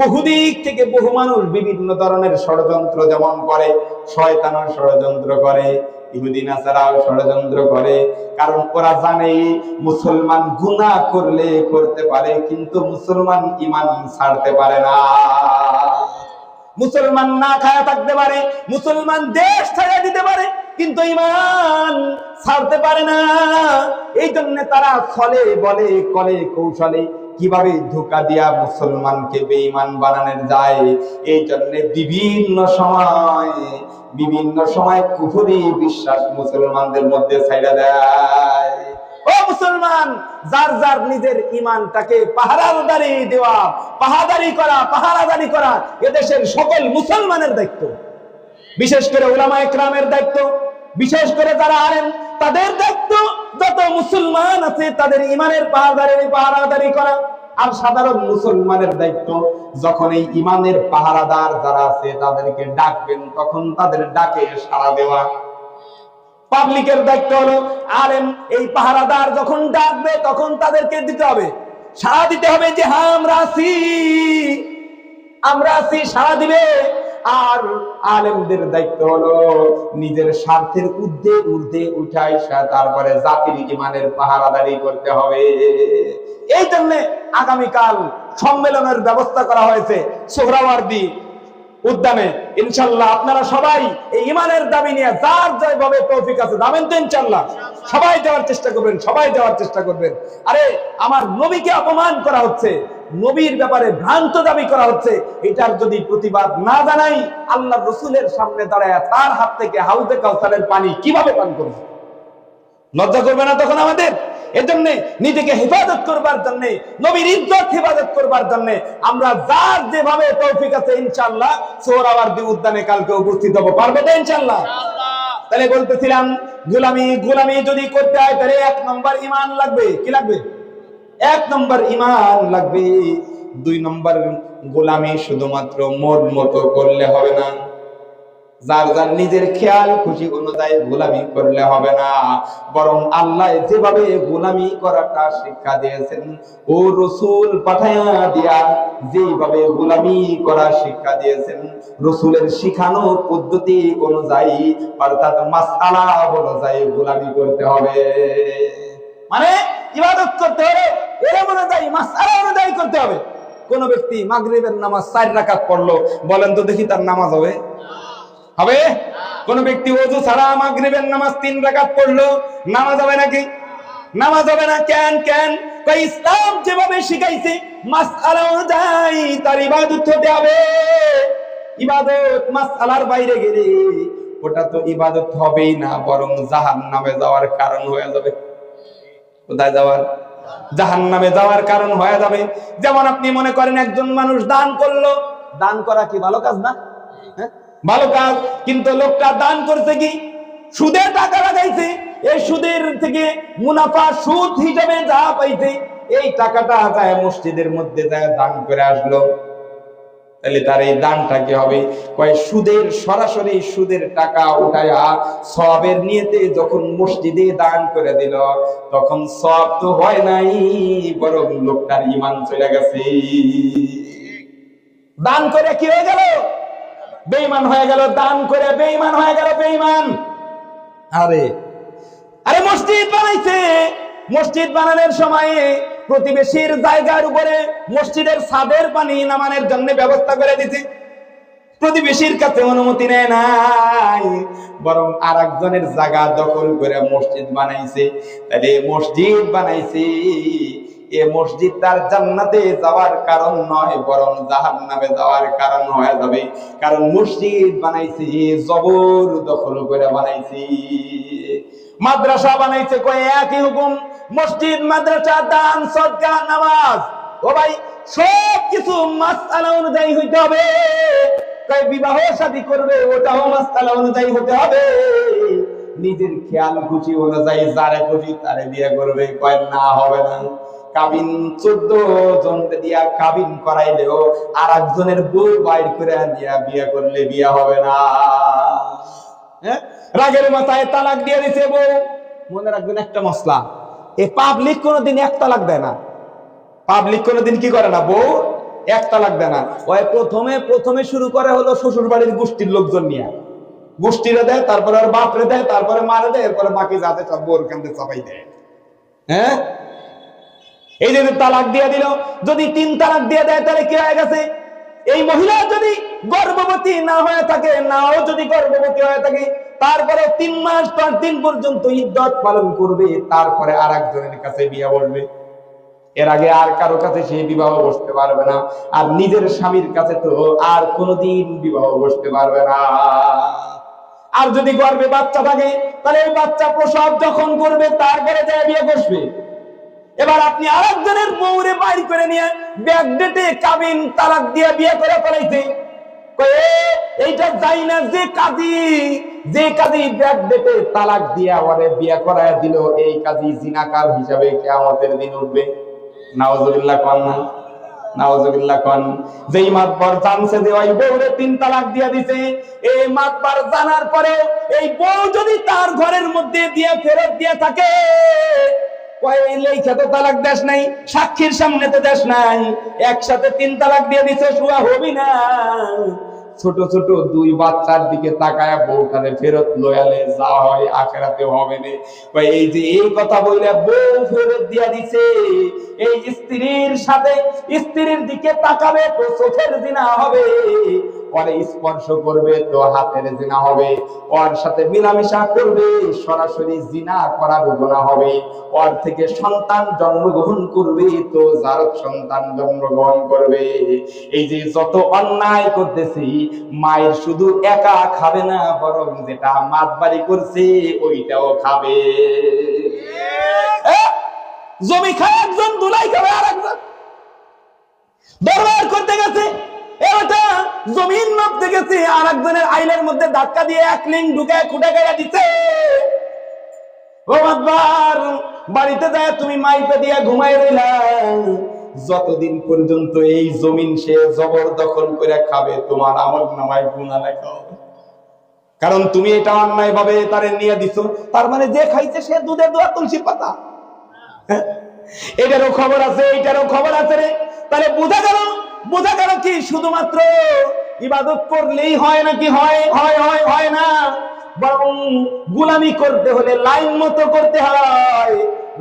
বহুদিক থেকে বহু মানুষ বিভিন্ন ধরনের ষড়যন্ত্র যেমন করে, শয়তানও ষড়যন্ত্র করে, ইহুদি নাসারাও ষড়যন্ত্র করে। কারণ ওরা জানে মুসলমান গুনাহ করলে করতে পারে, কিন্তু মুসলমান ইমান ছাড়তে পারে না। মুসলমান না খায়া থাকতে পারে, মুসলমান দেশ ছেড়ে দিতে পারে, কিন্তু ইমান ছাড়তে পারে না। এই জন্য তারা ছলে বলে কলে কৌশলে কিভাবে ধোঁকা দিয়া মুসলমানকে বেঈমান বানানো যায়, এই জন্য বিভিন্ন সময় কুফরি বিশ্বাস মুসলমানদের মধ্যে ছাইড়া দেয়। ও মুসলমান, যার যার নিজের ইমানটাকে পাহারাদারি দেওয়া, পাহারাদারি করা এদেশের সকল মুসলমানের দায়িত্ব। বিশেষ করে উলামা ইকরামের দায়িত্ব, বিশেষ করে যারা আলেম তাদের দায়িত্ব। যত মুসলমান আছে তাদের ইমানের পাহারাদারি করা। আর সাধারণ মুসলমানের দায়িত্ব, যখন এই ইমানের পাহারাদার যারা আছে তাদেরকে ডাকবেন, তখন তাদের ডাকে সাড়া দেওয়া। পাবলিকের দায়িত্ব হলো আলেম এই পাহারাদার যখন ডাকবে তখন তাদেরকে দিতে হবে, সাড়া দিতে হবে যে হ্যাঁ আমরা আছি, সাড়া দিবে। আর আলেমদের দায়িত্ব হলো নিজের স্বার্থের ঊর্ধ্বে উঠাই তারপরে জাতির ইমানের পাহারাদারি করতে হবে। এই জন্য আগামীকাল সম্মেলনের ব্যবস্থা করা হয়েছে সোহরাওয়ার্দী উদ্যানে। ইনশাআল্লাহ আপনারা সবাই এই ইমানের দাবি নিয়ে যার যেভাবে তৌফিক আছে যাবেন তো ইনশাআল্লাহ। সবাই যাওয়ার চেষ্টা করবেন। আরে আমার নবীকে অপমান করা হচ্ছে, নবীর ব্যাপারে ভ্রান্ত দাবি করা হচ্ছে, এটার যদি প্রতিবাদ না জানাই, আল্লাহ রসুলের সামনে দাঁড়ায় তার হাত থেকে হাউজে কাউসারের পানি কিভাবে পান করব? লজ্জা করবে না তখন আমাদের? এজন্য নিজেকে হেফাজত করবার জন্য, নবীর ইজ্জত হেফাজত করবার জন্য আমরা যার যেভাবে তৌফিক আছে ইনশাআল্লাহ সোহরাওয়ার্দী উদ্যানে কালকে উপস্থিত হব। পারবে তো ইনশাআল্লাহ? তাহলে বলতেছিলাম, গোলামি যদি করতে হয় তাহলে 1 নম্বর ঈমান লাগবে। কি লাগবে? 1 নম্বর ঈমান লাগবে। 2 নম্বর, গোলামি শুধুমাত্র মন মতো করলে হবে না, যার যার নিজের খেয়াল খুশি অনুযায়ী গোলামি করলে হবে না, বরং আল্লাহ যেভাবে গোলামি করাটা শিক্ষা দিয়েছেন, ও রসুল পাঠায়া দিয়া যেভাবে গোলামি করা শিক্ষা দিয়েছেন, রসুলের শিখানো পদ্ধতি অনুযায়ী অর্থাৎ মাসআলা অনুযায়ী গোলামি করতে হবে। মানে ইবাদত করতে হবে এর অনুযায়ী, মাসআলা অনুযায়ী করতে হবে। কোন ব্যক্তি মাগরিবের নামাজ 4 রাকাত পড়লো, বলেন তো দেখি তার নামাজ হবে? কোন ব্যক্তি ওযু ছাড়া মাগরিবের নামাজ 3 রাকাত পড়লো, নামাজ হবে নাকি? নামাজ হবে না। কেন? ইসলাম যেভাবে শিখাইছে মাসআলা অনুযায়ী তার ইবাদত হতে হবে। ইবাদত মাসআলার বাইরে গেলে ওটা তো ইবাদত হবেই না, বরং জাহান্নামে যাওয়ার কারণ হয়ে যাবে। কোথায় যাওয়ার? জাহান্নামে যাওয়ার কারণ হয়ে যাবে। যেমন আপনি মনে করেন একজন মানুষ দান করলো, দান করা কি ভালো কাজ না? ভালো কাজ, কিন্তু লোকটা দান করছে কি? সুদে টাকা লাগাইছে, এই সুদের থেকে মুনাফা সুদ হিসেবে যা পাইছে এই টাকাটা যায় মসজিদের মধ্যে যায় দান করে আসলো। তাহলে তার এই দানটা কি হবে? কয় সুদের, সরাসরি সুদের টাকা উঠায়া সওয়াবের নিয়তে যখন মসজিদে দান করে দিল, তখন সওয়াব তো হয় নাই, বরং লোকটার ঈমান চলে গেছে। দান করে কি হয়ে গেল? বেঈমান হয়ে গেল। দান করে বেঈমান হয়ে গেল, বেঈমান। আরে আরে মসজিদ বানাইছে, মসজিদ বানানোর সময়ে প্রতিবেশীর জায়গার উপরে মসজিদের ছাদের পানি নামানোর জন্য ব্যবস্থা করে দিয়েছে। প্রতিবেশীর কাছে অনুমতি নেয় নাই, বরং আরেকজনের জায়গা দখল করে মসজিদ বানাইছে। তাহলে মসজিদ বানাইছে, এ মসজিদ তার জান্নাতে যাওয়ার কারণ নয়, বরং জাহান্নামে যাওয়ার কারণ হয়ে যাবে। কারণ মসজিদ বানাইছে জবর দখল করে বানাইছে। মাদ্রাসা বানাইছে, কয় একই হুকুম, মসজিদ, মাদ্রাসা, দান, সদকা, নামাজ। ও ভাই, সব কিছু মাসআলা অনুযায়ী হইতে হবে। কয় বিবাহ শাদী করবে, ওটাও মাসআলা অনুযায়ী হতে হবে। নিজের খেয়াল খুশি অনুযায়ী যারে খুশি তারে বিয়ে করবে, কয় না, হবে না। কাবিন 14 জন দিয়া কাবিন করাইলেও আর একজনের বউ বাইর করে দিয়া বিয়ে করলে বিয়ে হবে না। রাগের মাথায় তালাক দিয়ে দিছে বউ। মনে রাখবেন একটা মসলা, এই পাবলিক কোনোদিন এক তালাক দেয় না। পাবলিক কোনোদিন কি করে না? বউ এক তালাক দেয় না। ওই প্রথমে শুরু করে হলো শ্বশুর বাড়ির গোষ্ঠীর লোকজন নিয়ে, গোষ্ঠীরা দেয়, তারপরে আর বাপরে দেয়, তারপরে মারে দেয়, এরপরে বাকি যাতে সব বউর কান্দে চাপাই দেয়। হ্যাঁ, এই যে তালাক দিয়ে দিল, যদি 3 তালাক দিয়ে দেয় তাহলে কি হয়ে গেছে? এই মহিলা যদি গর্ভবতী না হয়ে থাকে, নাও যদি গর্ভবতী হয়ে থাকে, তারপরে 3 মাস পর দিন পর্যন্ত ইদ্যত পালন করবে, তারপরে আর একজনের কাছে বিয়ে বসবে। এর আগে আর কারো কাছে সে বিবাহ বসতে পারবে না। আর নিজের স্বামীর কাছে তো আর কোনোদিন বিবাহ বসতে পারবে না। আর যদি গর্ভে বাচ্চা থাকে, তাহলে এই বাচ্চা প্রসব যখন করবে তারপরে যায় বিয়ে বসবে। এবার আপনি আরেকজনের বউরে বাইর করে নিয়ে ব্যাকডেটে কাবিন তালাক দিয়ে বিয়ে করে ফেলাইছে। এইটা যাই না, যে কাজী ব্যাকডেটে তালাক দিয়া ওরে বিয়ে করায় দিল, এই কাজী জিনাকার হিসাবে কিয়ামতের দিন উঠবে। নাউজুবিল্লাহ কোন না, নাউজুবিল্লাহ কোন। যেই মাতবার জানছে যে ওই বউরে 3 তালাক দিয়ে দিছে, এই মাতবার জানার পরে এই বউ যদি তার ঘরের মধ্যে দিয়ে ফেরত দিয়ে থাকে, তালাক দেশ নাই, সাক্ষীর সামনে তো দেশ নাই, একসাথে 3 তালাক দিয়ে দিছে, শুয়া হবি না। ছোট ছোট 2 বাচ্চার দিকে তাকায় বউটারে ফেরত লয়ালে যা হয় আখিরাতে হবে না। এই যে এই কথা বইলা বউ ফেরত দিয়া দিছে, এই স্ত্রীর সাথে স্ত্রীর দিকে তাকাবে তো চোখের জিনা হবে, ওরে স্পর্শ করবে তো হাতের জিনা হবে, ওর সাথে মিলামিশা করবে সরাসরি জিনা করার গুনাহ হবে, ওর থেকে সন্তান জন্মগ্রহণ করবে তো জারত সন্তান জন্মগ্রহণ করবে। এই যে যত অন্যায় করতেছি, মায়ের শুধু একা খাবে না, বরং যেটা মাতবাড়ি করছে ওইটাও খাবে। জমি খায় একজন, দুলাই খাবে আর একজন। দরবার করতে গেছে, এটা জমিন মাপতে গেছে, আর একজনের আইলের মধ্যে ধাক্কা দিয়ে 1 লিং ঢুকে খুঁটে গেড়ে দিচ্ছে। ও মাতবার, বাড়িতে যায় তুমি মাইপে দিয়ে ঘুমাই রইলা, যতদিন পর্যন্ত এই জমিন সে জবরদখল করে খাবে, তোমার আমলনামায় গুনাহ লেখা হবে। কারণ তুমি এটা অন্যায় ভাবে তারে নিয়ে দিছো। তার মানে যে খাইছে সে দুধের দোয়া তুলসী পাতা। এটারও খবর আছে, এটারও খবর আছে রে। তাহলে বোঝা গেল কি শুধুমাত্র ইবাদত করলেই হয় নাকি? হয় না, বরং গোলামি করতে হলে লাইন মতো করতে হয়।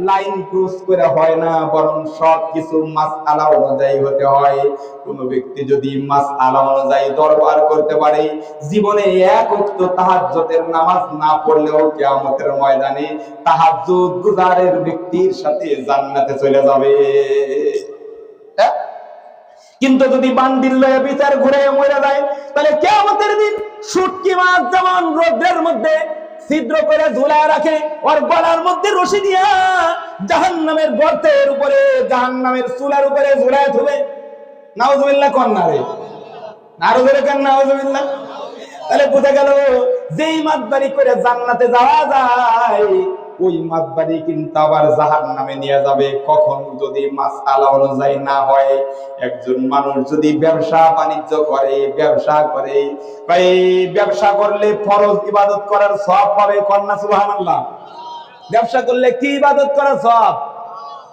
লাইন ক্রস করে হয় না, বরং সবকিছু মাসআলা অনুযায়ী হতে হয়। কোন ব্যক্তি যদি মাসআলা অনুযায়ী দরবার করতে পারে, জীবনে 1 ওয়াক্ত তাহাজ্জুদের নামাজ না পড়লেও কিয়ামতের ময়দানে তাহাজ্জুদ গুজারের ব্যক্তির সাথে জান্নাতে চলে যাবে। কিন্তু যদি বান্দিল লয়ে বিচার ঘুরে মরে যায়, তাহলে কিয়ামতের দিন শুটকি মাছ যেমন রোদ্রের মধ্যে ছিদ্র করে ঝুলায় রাখে, ওর গলার মধ্যে রশি দিয়া জাহান্নামের গর্তের উপরে, জাহান্নামের চুলার উপরে ঝুলায় ধুবে। নাউজুবিল্লাহ কোন না রে, আরো জোরে কেন নাউজুবিল্লাহ। তাহলে বোঝা গেল যেই মাতবাড়ি করে জান্নাতে যাওয়া যায়, ওই মাতবাড়ি কিন্তু আবার জাহান্নামে নিয়ে যাবে। কখন যদি মাসআলা অনুযায়ী না হয়, একজন মানুষ যদি ব্যবসা বাণিজ্য করে, ব্যবসা করলে ফরজ ইবাদত করার সওয়াব পাবে, কন্যা সুবহানাল্লাহ। ব্যবসা করলে কি ইবাদত করার সওয়াব?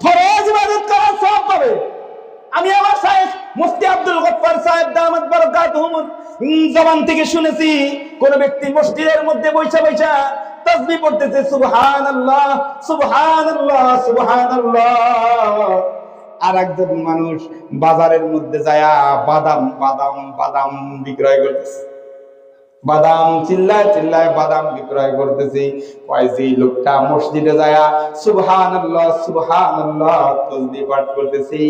ফরজ ইবাদত করার সওয়াব পাবে। আমি আমার শাইখ মুফতি আব্দুল গফফার সাহেব দামাত বারাকাতুহুম জবান থেকে শুনেছি, কোন ব্যক্তি মসজিদের মধ্যে বৈশা তাসবিহ পড়তেছে, সুবহানাল্লাহ সুবহানাল্লাহ সুবহানাল্লাহ। আর একজন মানুষ বাজারের মধ্যে যায়া বাদাম বিক্রয় করতেছে, বাদাম চিল্লায় বাদাম বিক্রয় করতেছে। যে লোকটা মসজিদে যায়া সুবহানাল্লাহ সুবহানাল্লাহ তাসবিহ পাঠ করতেছে,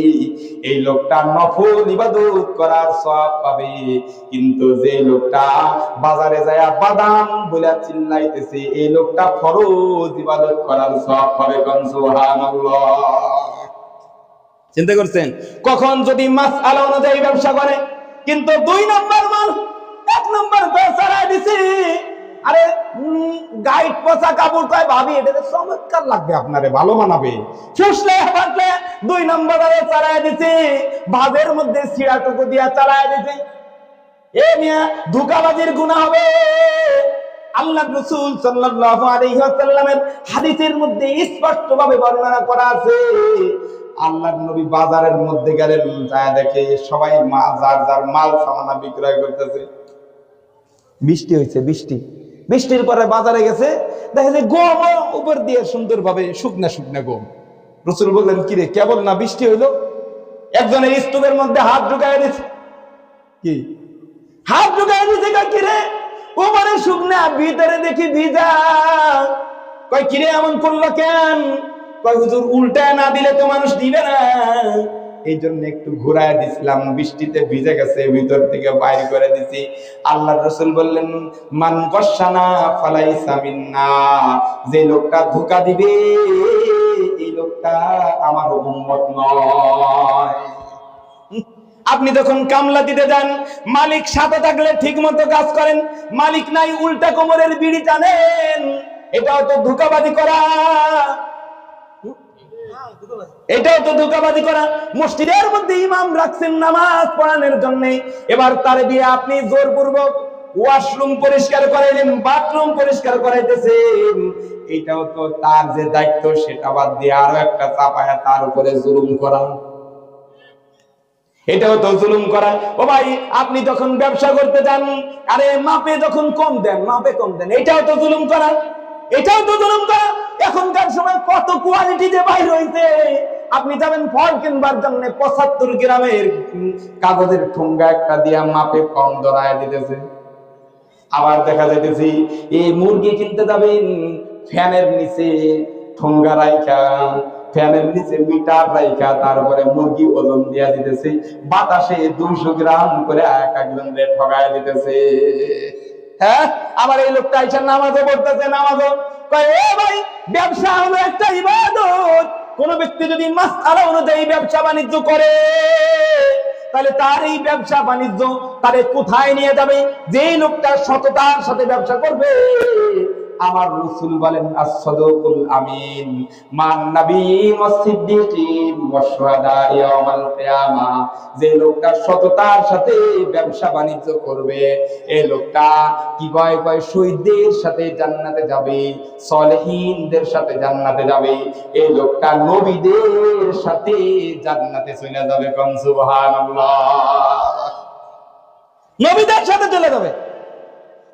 এই লোকটা নফল ইবাদত করার সওয়াব পাবে। কিন্তু যে লোকটা বাজারে যায়া বাদাম বলে চিল্লাইতেছে, এই লোকটা ফরজ ইবাদত করার সওয়াব পাবে, কোন সুবহানাল্লাহ। চিন্তা করছেন? কখন যদি মাসআলা অনুযায়ী ব্যবসা করে, কিন্তু 2 নম্বর মাল 1 নম্বর বেচারা দিছে, আরে গাইড পচা কাপড় কয় ভাবি এটা চমৎকার লাগবে, আপনারে ভালো মানাবে, ফুসলে ফাটলে 2 নম্বর আরে চালায় দিছে, ভাবের মধ্যে সিরাটুকু দিয়া চালায় দিছে। এ মিয়া ধোঁকাবাজির গুনাহ হবে। আল্লাহ রাসূল সাল্লাল্লাহু আলাইহি ওয়াসাল্লামের হাদিসের মধ্যে স্পষ্টভাবে বর্ণনা করা আছে, আল্লাহর নবী বাজারের মধ্যে গেলেন, যায় দেখে সবাই যার মাল সামানা বিক্রয় করতেছে। বৃষ্টি হয়েছে, বৃষ্টির পরে বাজারে গেছে, দেখে যে গম উপর দিয়ে সুন্দরভাবে শুকনা গম। রাসূল বললেন, কিরে কেবল না বৃষ্টি হইলো? একজনের স্তূপের মধ্যে হাত ঢুকায় দিয়েছে, কি হাত ঢুকায় দিয়েছে, কিরে উপরে শুকনা ভিতরে দেখি ভিজা। কয় কিরে এমন করলো কেন? কয় হুজুর উল্টায় না দিলে তো মানুষ দিবে না, এই জন্য একটু ঘুরায় দিছিলাম, বৃষ্টিতে ভিজে গেছে, ভিতর থেকে বাইরে করে দিছি। আল্লাহর রাসূল বললেন, মান গশানা ফালাইসা মিন্না, যে লোকটা ধোঁকা দিবে এই লোকটা আমার উম্মত নয়। আপনি যখন কামলা দিতে যান, মালিক সাথে থাকলে ঠিক মতো কাজ করেন, মালিক নাই উল্টা কোমরের বিড়ি টানেন, এটাও তো ধোঁকাবাজি করা, এটাও তো ধোঁকাবাজি করা। মসজিদের মধ্যে ইমাম রাখছেন নামাজ পড়ানোর জন্য, এবার তারে দিয়ে আপনি জোরপূর্বক ওয়াশরুম পরিষ্কার করাইলেন, বাথরুম পরিষ্কার করাইতেছেন, এটাও তো তার যে দায়িত্ব সেটা বাদ দিয়ে আরো একটা চাপায়া তার উপরে জুলুম করা, এটাও তো জুলুম করা। ও ভাই, আপনি যখন ব্যবসা করতে যান, আরে মাপে যখন কম দেন, এটাও তো জুলুম করা, এখনকার সময় কত কোয়ালিটি যে বাইর হইছে। আপনি যাবেন ফল কিনবার জন্য, 75 গ্রামের কাগজের ঠোঙ্গা একটা দিয়া মাপে কম ধরায় দিতেছে। আবার দেখা যাইতেছি এই মুরগি কিনতে যাবেন, ফ্যানের নিচে ঠোঙ্গা রাইখা, ফ্যানের নিচে মিটার রাইখা তারপরে মুরগি ওজন দিয়া দিতেছে, বাতাসে 200 গ্রাম করে একজন ঠগায় দিতেছে। হ্যাঁ, আবার এই লোকটা আইসা নামাজও পড়তেছে, কয় এ ভাই, ব্যবসা হলো একটা ইবাদত। কোন ব্যক্তি যদি মাসআলা অনুযায়ী ব্যবসা বাণিজ্য করে, তাহলে তার এই ব্যবসা বাণিজ্য তারে কোথায় নিয়ে যাবে? যেই লোকটা সততার সাথে ব্যবসা করবে, আমার রাসূল বলেন, as-সাদুকুল আমিন মান নাবিয়্যিন ওয়াস-সিদ্দীকিন ওয়াশ-শুহাদা ইয়াওমাল কিয়ামা। যে লোকটা সততার সাথে ব্যবসা বাণিজ্য করবে, এই লোকটা কি কয় শহীদদের সাথে জান্নাতে যাবে, সলিহিনদের সাথে জান্নাতে যাবে, এই লোকটা নবীদের সাথে জান্নাতে চলে যাবে, কোন সুবহানাল্লাহ। নবীদের সাথে চলে যাবে।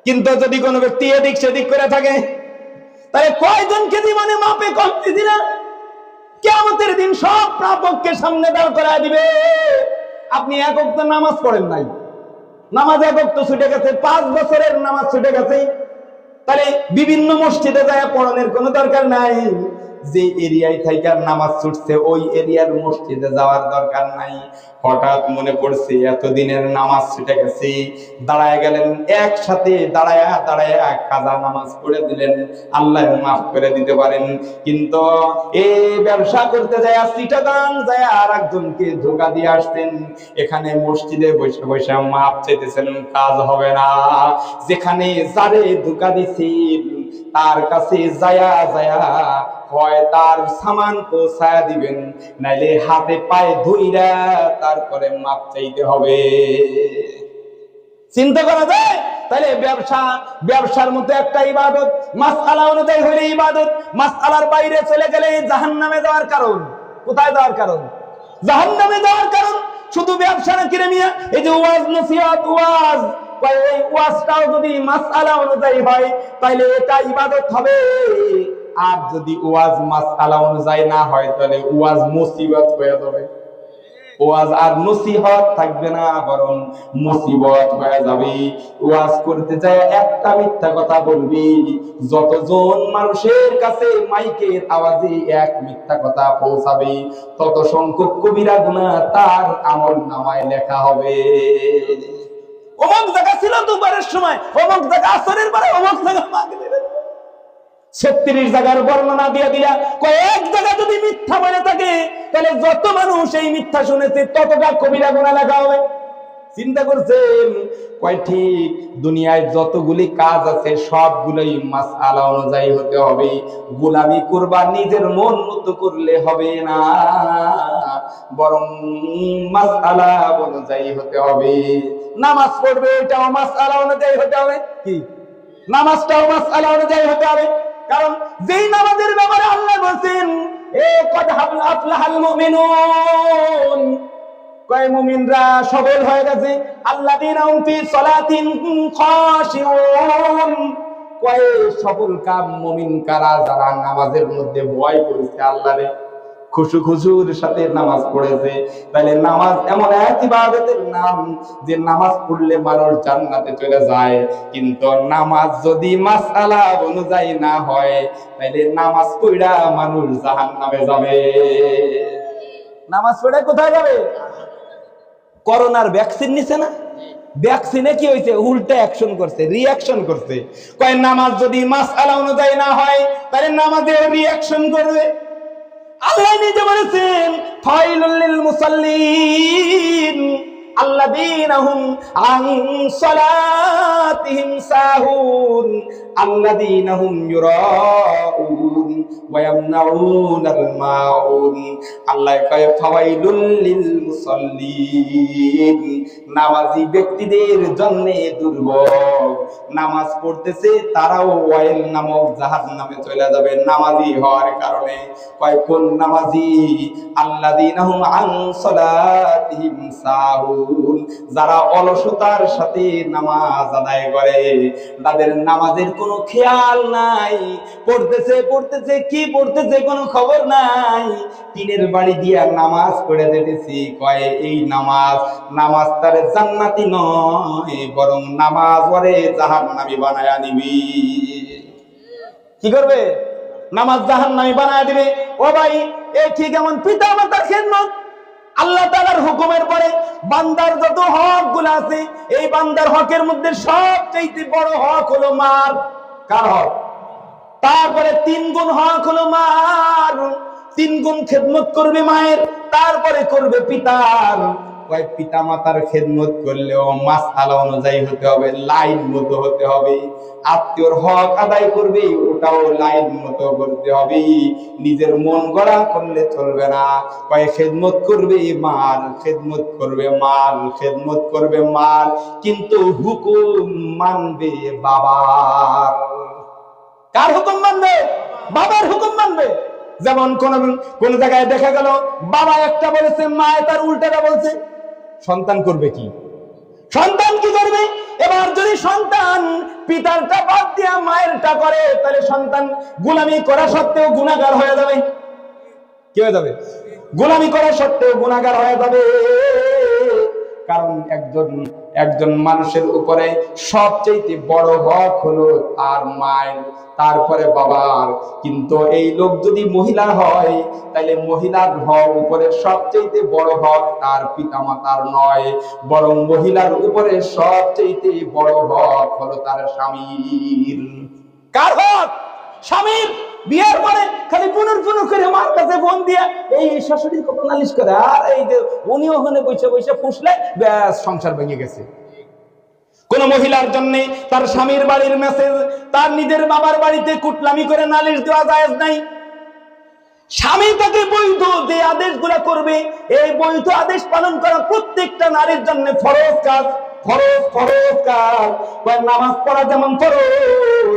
কিন্তু যদি কোনো ব্যক্তি এদিক সেদিক করে থাকে, তাহলে কয়জনকে জীবনে মাপে কমতি দিনা কিয়ামতের দিন সব প্রাপককে সামনে দাঁড় করায় দিবে। আপনি এক ওয়াক্ত নামাজ পড়েন নাই, নামাজ এক ওয়াক্ত ছুটে গেছে, 5 বছরের নামাজ ছুটে গেছে, তাহলে বিভিন্ন মসজিদে যায় পড়ানোর কোনো দরকার নাই। যে এরিয়ায় থেকে নামাজ ছুটছে ওই এরিয়ার মসজিদে যাওয়ার দরকার নাই। হঠাৎ মনে পড়ছে এতদিনের নামাজ ছুটে গেছে, দাঁড়ায় গেলেন, একসাথে দাঁড়ায়া দাঁড়ায়া কাজা নামাজ পড়ে দিলেন, আল্লাহ মাফ করে দিতে পারেন। কিন্তু এই ব্যবসা করতে যায় চিটাগাং যায় আর একজনকে ধোকা দিয়ে আসতেন, এখানে মসজিদে বসে বসে মাফ চাইতেছেন, কাজ হবে না। যেখানে যারে ধোকা দিছেন তার কাছে যায়া যায়া হয় তার সামান পৌঁছায়া দিবেন, নাইলে হাতে পায়ে ধইরা তারপরে মাপ চাইতে হবে। চিন্তা করা যায়? তাহলে ব্যবসার মতো একটা ইবাদত, মাসআলা অনুযায়ী হইলে ইবাদত, মাসআলার বাইরে চলে গেলে জাহান্নামে যাওয়ার কারণ। কোথায় যাওয়ার কারণ? জাহান্নামে যাওয়ার কারণ। শুধু ব্যবসা না কিরে মিয়া, এই যে ওয়াজ নসিহত ওয়াজ, এই ওয়াজটাও যদি মাসআলা অনুযায়ী হয় তাহলে এটা ইবাদত হবে। আর যদি ওয়াজ মাসআলা অনুযায়ী না হয় তাহলে ওয়াজ মুসিবত হয়ে যাবে। ওয়াজ আর নসিহত থাকবে না, বরং মুসিবত হয়ে যাবে। ওয়াজ করতে যায় একটা মিথ্যা কথা বলবি, যতজন মানুষের কাছে মাইকের আওয়াজে এক মিথ্যা কথা পৌঁছাবে তত সংখ্যক কবিরা গুনাহ তার আমলনামায় লেখা হবে। অমুক জায়গা ছিল দুপুরের সময়, অমুক জায়গা আসরের পরে, অমুক জায়গা মাগরিবের 36 জায়গার বর্ণনা দিয়ে দিলা, কয়েক জায়গা যদি মিথ্যা বলে থাকে তাহলে যত মানুষ এই মিথ্যা শুনেছে ততটা কবিরা গুনাহ লেখা হবে। চিন্তা করছেন? কয় ঠিক দুনিয়ায় যতগুলি কাজ আছে সবগুলোই মাসআলা অনুযায়ী হতে হবে। গোলামি করবা নিজের মন মতো করলে হবে না, বরং মাসআলা অনুযায়ী হতে হবে। নামাজ পড়বে এটাও মাসআলা অনুযায়ী হতে হবে। কি? নামাজটাও মাসআলা অনুযায়ী হতে হবে। কারণ যেই নামাজের ব্যাপারে আল্লাহ বলেন কদ আফলাহাল মুমিনুন, কয় মুমিনরা সফল হয়ে গেছে, আল্লাযীনা হুম ফি সালাতিহিম খাশিউন, কয় সফল কাম মুমিন কারা? যারা নামাজের মধ্যে ভয় করেছে, আল্লাহরে খুশুর সাথে নামাজ পড়েছে। তাহলে নামাজ এমন এক ইবাদতের নাম যে নামাজ পড়লে মানুষ জান্নাতে চলে যায়। কিন্তু নামাজ যদি মাসআলা অনুযায়ী না হয় তাহলে নামাজ পড়া মানুষ জাহান্নামে যাবে। নামাজ পড়ে কোথায় যাবে? করোনার ভ্যাকসিন নিছে না? ভ্যাকসিনে কি হয়েছে? উল্টা অ্যাকশন করছে, রিঅ্যাকশন করছে। কয় নামাজ যদি মাসআলা অনুযায়ী না হয় তাহলে নামাজে রিঅ্যাকশন করবে। আল্লাহ নিজে বলেছেন ফাইলুল লিল মুসাল্লিন আল্লাযীনা হুম আন সালাতিহিম সাহুন আল্লাযীনা হুম ইউরাউন ওয়া ইয়ামনাউনাল মাউন। আল্লাহ কয় ফাওয়াইলুল লিল মুসাল্লিন, নামাজি ব্যক্তিদের জন্য দুর্ভোগ। নামাজ পড়তেছে তারাও ওয়াইল নামক জাহান্নামে চলে যাবে নামাজি হওয়ার কারণে। কয় কোন নামাজি? আল্লাযীনা হুম আন সালাতিহিম সাহুন, যারা অলসতার সাথে নামাজ আদায় করে, তাদের নামাজের কোনো খেয়াল নাই, পড়তেছে কি পড়তেছে কোনো খবর নাই, টিনের বাড়ি দিয়া নামাজ পড়ে যেতেছি। কয় এই নামাজ তার জান্নাতি নয়, বরং নামাজ ওরে জাহান্নামী বানায়া নিবি। কি করবে? নামাজ জাহান্নামী বানায়া দিবে। ও ভাই, এই ঠিক এমন পিতা মাতার খেদমত। আল্লাহ তাআলার হুকুমের পরে বান্দার যত হক গুলো আছে, এই বান্দার হকের মধ্যে সবচেয়ে বড় হক হলো মার। কার হক? তারপরে 3 গুণ হক হলো মার, 3 গুণ খেদমত করবে মায়ের, তারপরে করবে পিতার। কয় পিতা মাতার খেদমত করলেও মাসআলা অনুযায়ী হতে হবে, লাইন মতো হতে হবে। আত্মীয়র হক আদায় করবে, ওটাও লাইন মতো করতে হবে, নিজের মন গড়া করলে চলবে না। কয় খেদমত করবে মার, খেদমত করবে মার, খেদমত করবে মার, কিন্তু হুকুম মানবে বাবার। কার হুকুম মানবে? বাবার হুকুম মানবে। যেমন কোন জায়গায় দেখা গেল বাবা একটা বলেছে, মা তার উল্টাটা বলছে, সন্তান করবে কি? সন্তান কি করবে? এবার যদি সন্তান পিতারটা বাদ দিয়া মায়েরটা করে তাহলে সন্তান গোলামি করা সত্ত্বেও গুনাহগার হয়ে যাবে। কি হয়ে যাবে? গোলামি করা সত্ত্বেও গুনাহগার হয়ে যাবে। কারণ একজন মানুষের উপরে সবচেয়ে বড় হক হলো তার মায়ের, তারপরে বাবার। কিন্তু এই লোক যদি মহিলা হয়, তাহলে মহিলার হক উপরে সবচেয়ে বড় হক তার পিতামাতার নয়, বরং মহিলার উপরে সবচেয়ে বড় হক হলো তার স্বামীর। কার হক? স্বামীর। বিয়ের পরে খালি পুনর করে মার কাছে ফোন দিয়ে এই শাশুড়ির কত নালিশ করে, আর এই যে উনি ওখানে বসে বসে ফুসলে ব্যাস সংসার ভেঙে গেছে। কোন মহিলার জন্য তার স্বামীর বাড়ির মেসেজ তার নিজের বাবার বাড়িতে কুটলামি করে নালিশ দেওয়া জায়েজ নাই। স্বামী তাকে বৈধ যে আদেশগুলো করবে, এই বৈধ আদেশ পালন করা প্রত্যেকটা নারীর জন্য ফরজ কাজ। ফরজ কাজ। নামাজ পড়া যেমন ফরজ,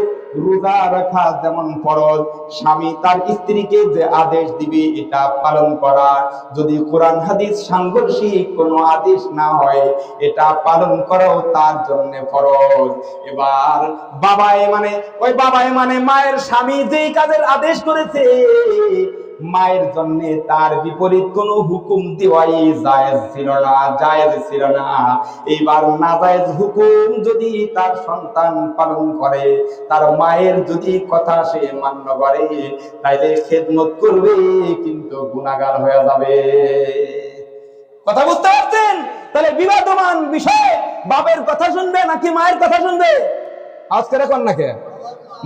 রোজা রাখা যেমন ফরজ, স্বামী তার স্ত্রীকে যে আদেশ দিবে এটা পালন করা, যদি কোরআন হাদিস সাংঘর্ষিক কোনো আদেশ না হয়, এটা পালন করাও তার জন্য ফরজ। এবার বাবাই মানে মায়ের স্বামী যেই কাজের আদেশ করেছে, মায়ের জন্য তার বিপরীত কোনো হুকুম দেওয়াই জায়েজ ছিল না। এইবার নাজায়েজ হুকুম যদি তার সন্তান পালন করে, তার মায়ের যদি কথা সে মান্য করে, তাইলে খেদমত করবে কিন্তু গুনাহগার হয়ে যাবে। কথা বুঝতে পারছেন? তাহলে বিবাদমান বিষয় বাবার কথা শুনবে নাকি মায়ের কথা শুনবে? আজকে এখন নাকি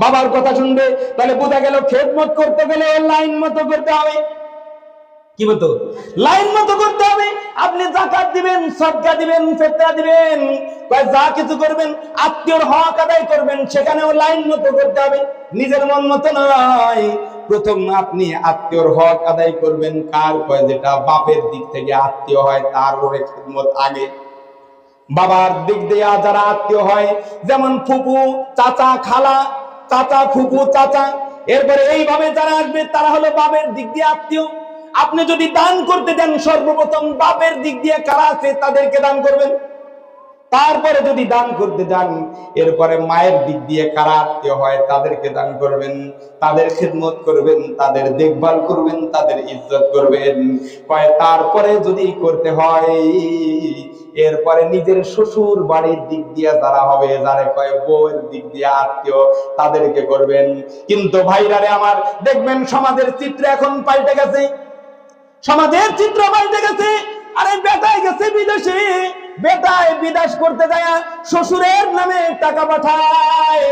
বাবার কথা শুনবে। তাহলে বোঝা গেল খেদমত করতে গেলে লাইন মতো করতে হবে। কি মতো? লাইন মতো করতে হবে। আপনি যাকাত দিবেন, সদকা দিবেন, ফিতরা দিবেন, যা কিছু করবেন, আত্মীয়র হক আদায় করবেন, সেখানেও লাইন মতো করতে হবে, নিজের মন মতো নয়। প্রথম আপনি আত্মীয়র হক আদায় করবেন কার? যেটা বাপের দিক থেকে আত্মীয় হয় তার ওরে খেদমত আগে। বাবার দিক দিয়ে যারা আত্মীয় হয়, যেমন ফুপু, চাচা, খালা, চাচা, ফুপু, চাচা, এরপরে এইভাবে যারা আসবে তারা হলো বাপের দিক দিয়ে আত্মীয়। আপনি যদি দান করতে দেন, সর্বপ্রথম বাপের দিক দিয়ে কারা আছে তাদেরকে দান করবেন। তারপরে যদি দান করতে যান, এরপরে মায়ের দিক দিয়ে কারা আত্মীয় হয় তাদেরকে দান করবেন, তাদের খেদমত করবেন, তাদের দেখভাল করবেন, তাদের ইজ্জত করবেন। তারপরে যদি করতে হয়, এরপরে নিজের শ্বশুর বাড়ির দিক দিয়ে যারা হবে, যারা বউয়ের দিক দিয়ে আত্মীয়, তাদেরকে করবেন। কিন্তু ভাইরারে আমার, দেখবেন সমাজের চিত্র এখন পাল্টে গেছে। সমাজের চিত্র পাল্টে গেছে। আরে বেটায় গেছে বিদেশে, বেটায় বিদেশ করতে যায় শ্বশুরের নামে টাকা পাঠায়।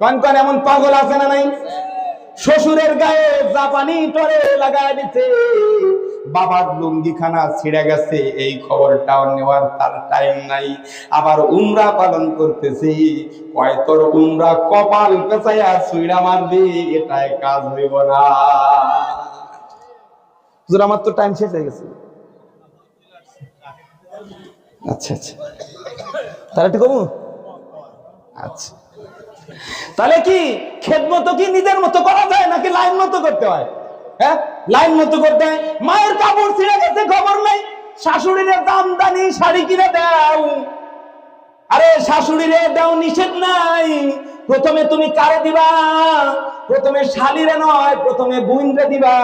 কোন এমন পাগল আছে না নাই? শ্বশুরের গায়ে জাপানি টরে লাগায় দিচ্ছে, বাবার লুঙ্গিখানা ছিঁড়ে গেছে, এই খবরটাও নেওয়ার তার টাইম নাই। আবার উমরা পালন করতেছি, তোর উমরা কপাল পেঁচাইয়া ছুঁড়া মারবি, এটাই কাজ হইব না। আমার তো টাইম শেষ হয়ে গেছে। আচ্ছা, তাহলে একটু কমু। আচ্ছা, তাহলে কি খেদমত কি নিজের মতো করা যায় নাকি লাইন মতো করতে হয়? হ্যাঁ, লাইন মতো করতে হয়। মায়ের কাপড় ছিঁড়ে গেছে, খবর নাই, শাশুড়িরে দামদানি শাড়ি কিনে দাও। আরে শাশুড়িরে দাও, নিষেধ নাই। প্রথমে তুমি কারে দিবা? প্রথমে শালিরে নয়, প্রথমে বোনরে দিবা,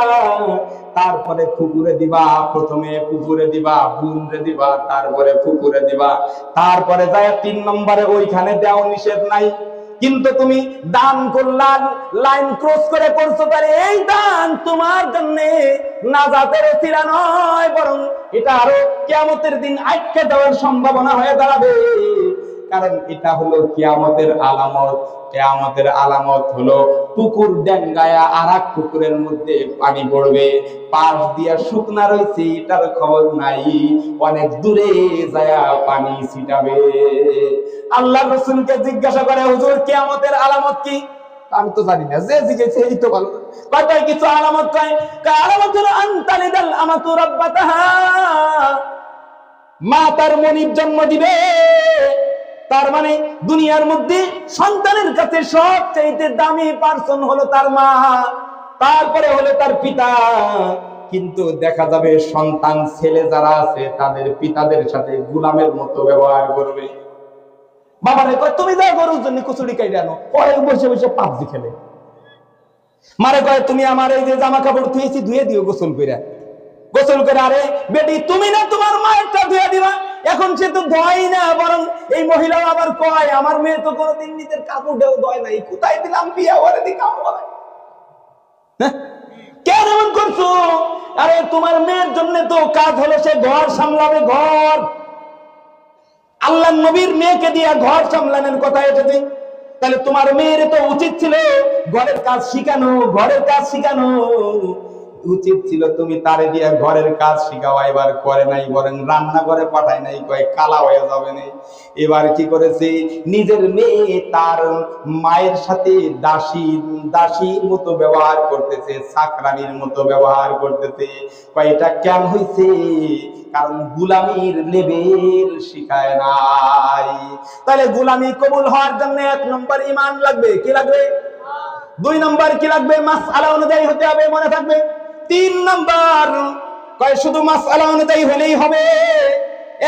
তারপরে ফুপুরে দিবা। প্রথমে ফুপুরে দিবা, বোনরে দিবা, তারপরে ফুপুরে দিবা, তারপরে যায় 3 নম্বরে ওইখানে দাও, নিষেধ নাই। কিন্তু তুমি দান করলা, লাইন ক্রস করে করছো, তাহলে এই দান তোমার জন্য নাজাতের ওসিলা নয়, বরং এটা আরো কিয়ামতের দিন আটকে দেওয়ার সম্ভাবনা হয়ে দাঁড়াবে। কারণ এটা হলো কিয়ামতের আলামত। কিয়ামতের আলামত হলো পুকুর ডেঙ্গায়া আর এক পুকুরের মধ্যে পানি পড়বে, পাশ দিয়া শুকনা রয়েছে, এটার খবর নাই, অনেক দূরে যায়া পানি ছিটাবে। আল্লাহ রাসূলকে জিজ্ঞাসা করে, হুজুর কিয়ামতের আলামত কি? আমি তো জানি না, যে জিজ্ঞেসে এই তো ভালো। কয়টাই কিছু আলামত কয়, আলামত হলো আনতালিদাল আমাতু রাব্বাতাহা, মা তার মনিব জন্ম দিবে। তার মানে দুনিয়ার মধ্যে সন্তানের কাছে সবচেয়ে দামি পার্সন হলো তার মা, তারপরে হলো তার পিতা। কিন্তু দেখা যাবে সন্তান ছেলে যারা আছে তাদের পিতাদের সাথে গোলামের মতো ব্যবহার করবে। বাবারে কয় তুমি যা গরুর জন্য কচুরি কাইটা আনো, পরে বসে বসে পাবজি খেলে। মারে কয় তুমি আমার এই যে জামা কাপড় ধুয়েছি ধুয়ে দিও গোসল কইরা, গোসল করে, আরে বেটি তুমি না তোমার মায়েরটা ধুয়ে দিবা, এখন সে তো ধোয় না, বরং এই মহিলা আবার কয় আমার মেয়ে তো কোনোদিন নিজের কাপড়টাও ধোয় নাই, কোথায় দিলাম বিয়া ওরে দি কাম হয়। কেন এমন করছো? আরে তোমার মেয়ের জন্য তো কাজ হলো সে ঘর সামলাবে, ঘর। আল্লাহ নবীর মেয়েকে দিয়ে ঘর সামলানোর কথা এসেছে, তাহলে তোমার মেয়ের তো উচিত ছিল ঘরের কাজ শিখানো, ঘরের কাজ শিখানো উচিত ছিল, তুমি তারে দিয়ে ঘরের কাজ শিখাও। এবার করে নাই, বরং রান্না করে পাঠায় নাই, কয় কালা হয়ে যাবে না। এবার কি করেছে, নিজের মেয়ে তার মায়ের সাথে দাসীর মতো ব্যবহার করতেছে, চাকরানির মতো ব্যবহার করতেছে। কয় এটা কেন হইছে? কারণ গুলামির লেভেল শিখায় নাই। তাহলে গুলামি কবুল হওয়ার জন্য 1 নম্বর ঈমান লাগবে। কি লাগবে? 2 নম্বর কি লাগবে? মাসআলা অনুযায়ী হতে হবে, মনে থাকবে। 3 নম্বর কয় শুধু মাসআলা অনুযায়ী হলেই হবে?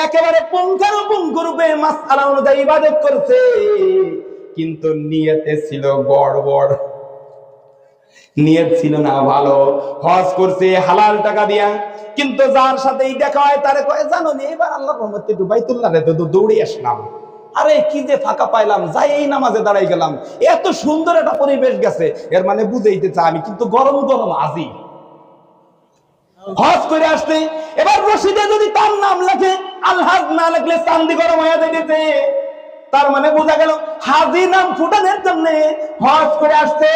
একেবারে পুঙ্খানুপুঙ্খ রূপে মাসআলা অনুযায়ী ইবাদত করছে, কিন্তু নিয়তে ছিল গড়বড়, নিয়ত ছিল না ভালো। হজ করছে হালাল টাকা দিয়া, কিন্তু যার সাথেই দেখা হয় তারে কয় জানো নি এবার আল্লাহর রহমতে একটু বাইতুল্লাহরে তো দৌড়ে আসলাম, আরে কি যে ফাঁকা পাইলাম, যাই এই নামাজে দাঁড়াই গেলাম, এত সুন্দর একটা পরিবেশ গেছে। এর মানে বুঝাইতে চাই আমি কিন্তু গরম গরম আজি। হজ করে আসতে এবার রশিদে যদি তার নাম লেখে, আলহাজ না লিখলে চান্দি গরম হয়ে যাইতেছে, তার মানে বোঝা গেল হাজি নাম ফুটানোর জন্য হজ করে আসছে।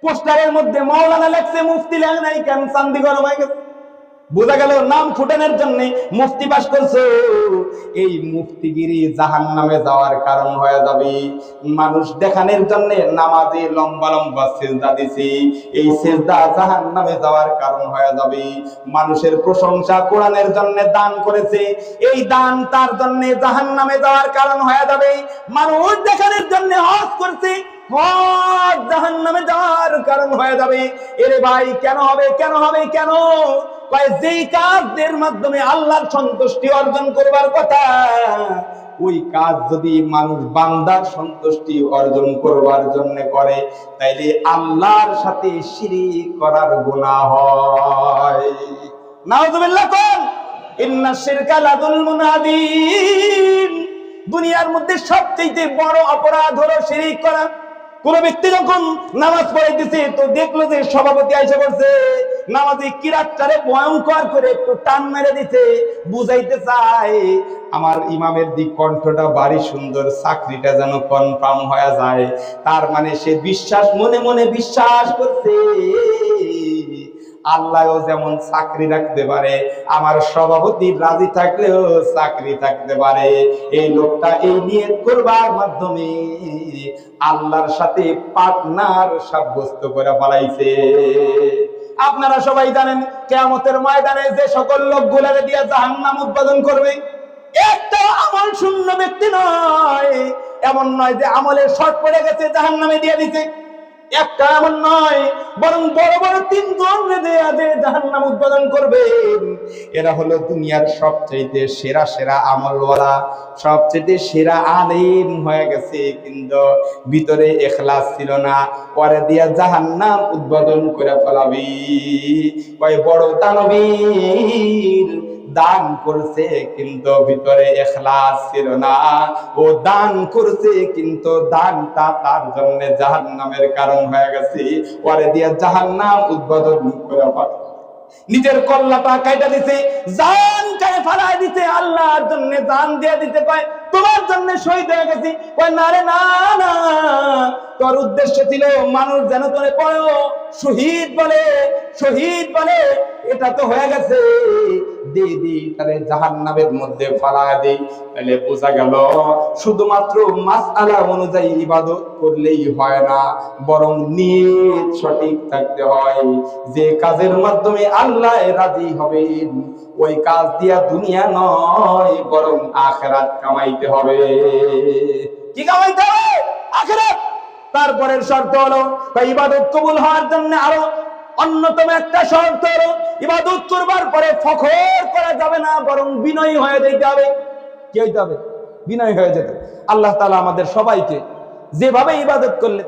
পোস্টারের মধ্যে মাওলানা লেখছে, মুফতি লেখে নাই, কেন? চান্দি গরম হয়ে গেছে। বোঝা গেল নাম ফুটানোর জন্য মুফতি পাস করছো, এই মুফতিগিরি জাহান্নামে যাওয়ার কারণ হয়ে যাবে। মানুষ দেখানোর জন্য নামাজে লম্বা লম্বা সিজদা দিছি, এই সিজদা জাহান্নামে যাওয়ার কারণ হয়ে যাবে। মানুষের প্রশংসা কোরআনের জন্য দান করেছে, এই দান তার জন্য জাহান্নামে যাওয়ার কারণ হয়ে যাবে। মানুষ দেখানোর জন্য হজ করছে, হজ জাহান্নামে যাওয়ার কারণ হয়ে যাবে। এরে ভাই কেন হবে, কেন হবে, কেন? যেই কাজের মাধ্যমে আল্লাহর সন্তুষ্টি অর্জন করবার কথা, ওই কাজ যদি মানুষ বান্দার সন্তুষ্টি অর্জন করবার জন্য করে, তাইলে আল্লাহর সাথে শিরিক করার গুনাহ হয়। নাউযুবিল্লাহ। কোন ইন্না শিরকা লাযুলমুন আযীম, দুনিয়ার মধ্যে সবচেয়ে বড় অপরাধ হলো শিরিক করা। কোন ব্যক্তি যখন নামাজ পড়াইতেছে তো দেখলো যে সভাপতি আইসা করছে, নামাজি কিরাতটারে ভয়ঙ্কর করে একটু টান মেরে দিতে, বুঝাইতে চায় আমার ইমামের দিক কণ্ঠটা বাড়ি সুন্দর, চাকরিটা যেন কনফার্ম হয়ে যায়। তার মানে সে বিশ্বাস, মনে মনে বিশ্বাস করছে আল্লাহও যেমন চাকরি রাখতে পারে, আমার সভাপতি রাজি থাকলেও চাকরি থাকতে পারে। এই লোকটা এই নিয়ত করবার মাধ্যমে আল্লাহর সাথে পার্টনার সাব্যস্ত করে ফেলাইছে। আপনারা সবাই জানেন কিয়ামতের ময়দানে যে সকল লোকগুলোকে দিয়ে জাহান্নাম উৎপাদন করবে, একটা আমল শূন্য ব্যক্তি নয়। এমন নয় যে আমলের শর্ট পড়ে গেছে জাহান্নামে দিয়ে দিতে, একটা এমন নয়, বরং বড় বড় 3 জন জাহান্নাম উৎপাদন করবে। এরা হলো দুনিয়ার সবচেয়ে সেরা সেরা আমলওয়ালা, সবচেয়ে সেরা আলেম হয়ে গেছে, কিন্তু ভিতরে ইখলাস ছিল না, পরে দিয়া জাহান্নাম উৎপাদন করে ফেলাবি। কয় বড় দানবীর দান করছে কিন্তু ভিতরে ইখলাস ছিল না, ও দান করছে কিন্তু দানটা তার জন্য জাহান্নামের কারণ হয়ে গেছে, পরে দিয়া জাহান্নাম উদ্বোধন করে পাঠায়। নিজের কল্লাটা কাইটা দিতে, জান কাই ফালাই দিতে, আল্লাহর জন্য জান দিয়ে দিতে, কয় তোমার জন্য শহীদ হয়ে গেছি। কয় না রে, না না, তোর উদ্দেশ্য ছিল মানুষ যেন তোরে পড়ো শহীদ বলে, শহীদ বলে, এটা তো হয়ে গেছে, দি দি তাহলে জাহান্নামের মধ্যে ফালায় দেই। তাহলে বোঝা গেল শুধুমাত্র মাসআলা অনুযায়ী ইবাদত করলেই হয় না, বরং নিয়ত সঠিক থাকতে হয়। যে কাজের মাধ্যমে আল্লাহ রাজি হবেন, ওই কাজ দিয়া দুনিয়া নয় বরং আখিরাত কামাইতে হবে। কি কামাইতে হবে? আখিরাত। তারপরের শর্ত হলো ইবাদত কবুল হওয়ার জন্য আরো অন্যতম একটা শর্ত হলো ইবাদত করবার পরে ফখর করা যাবে না, বরং বিনয়ী হয়ে যেতে হবে। কি হইতে হবে? বিনয়ী হয়ে যেতে। আল্লাহ তাআলা আমাদের সবাইকে যেভাবে ইবাদত করলে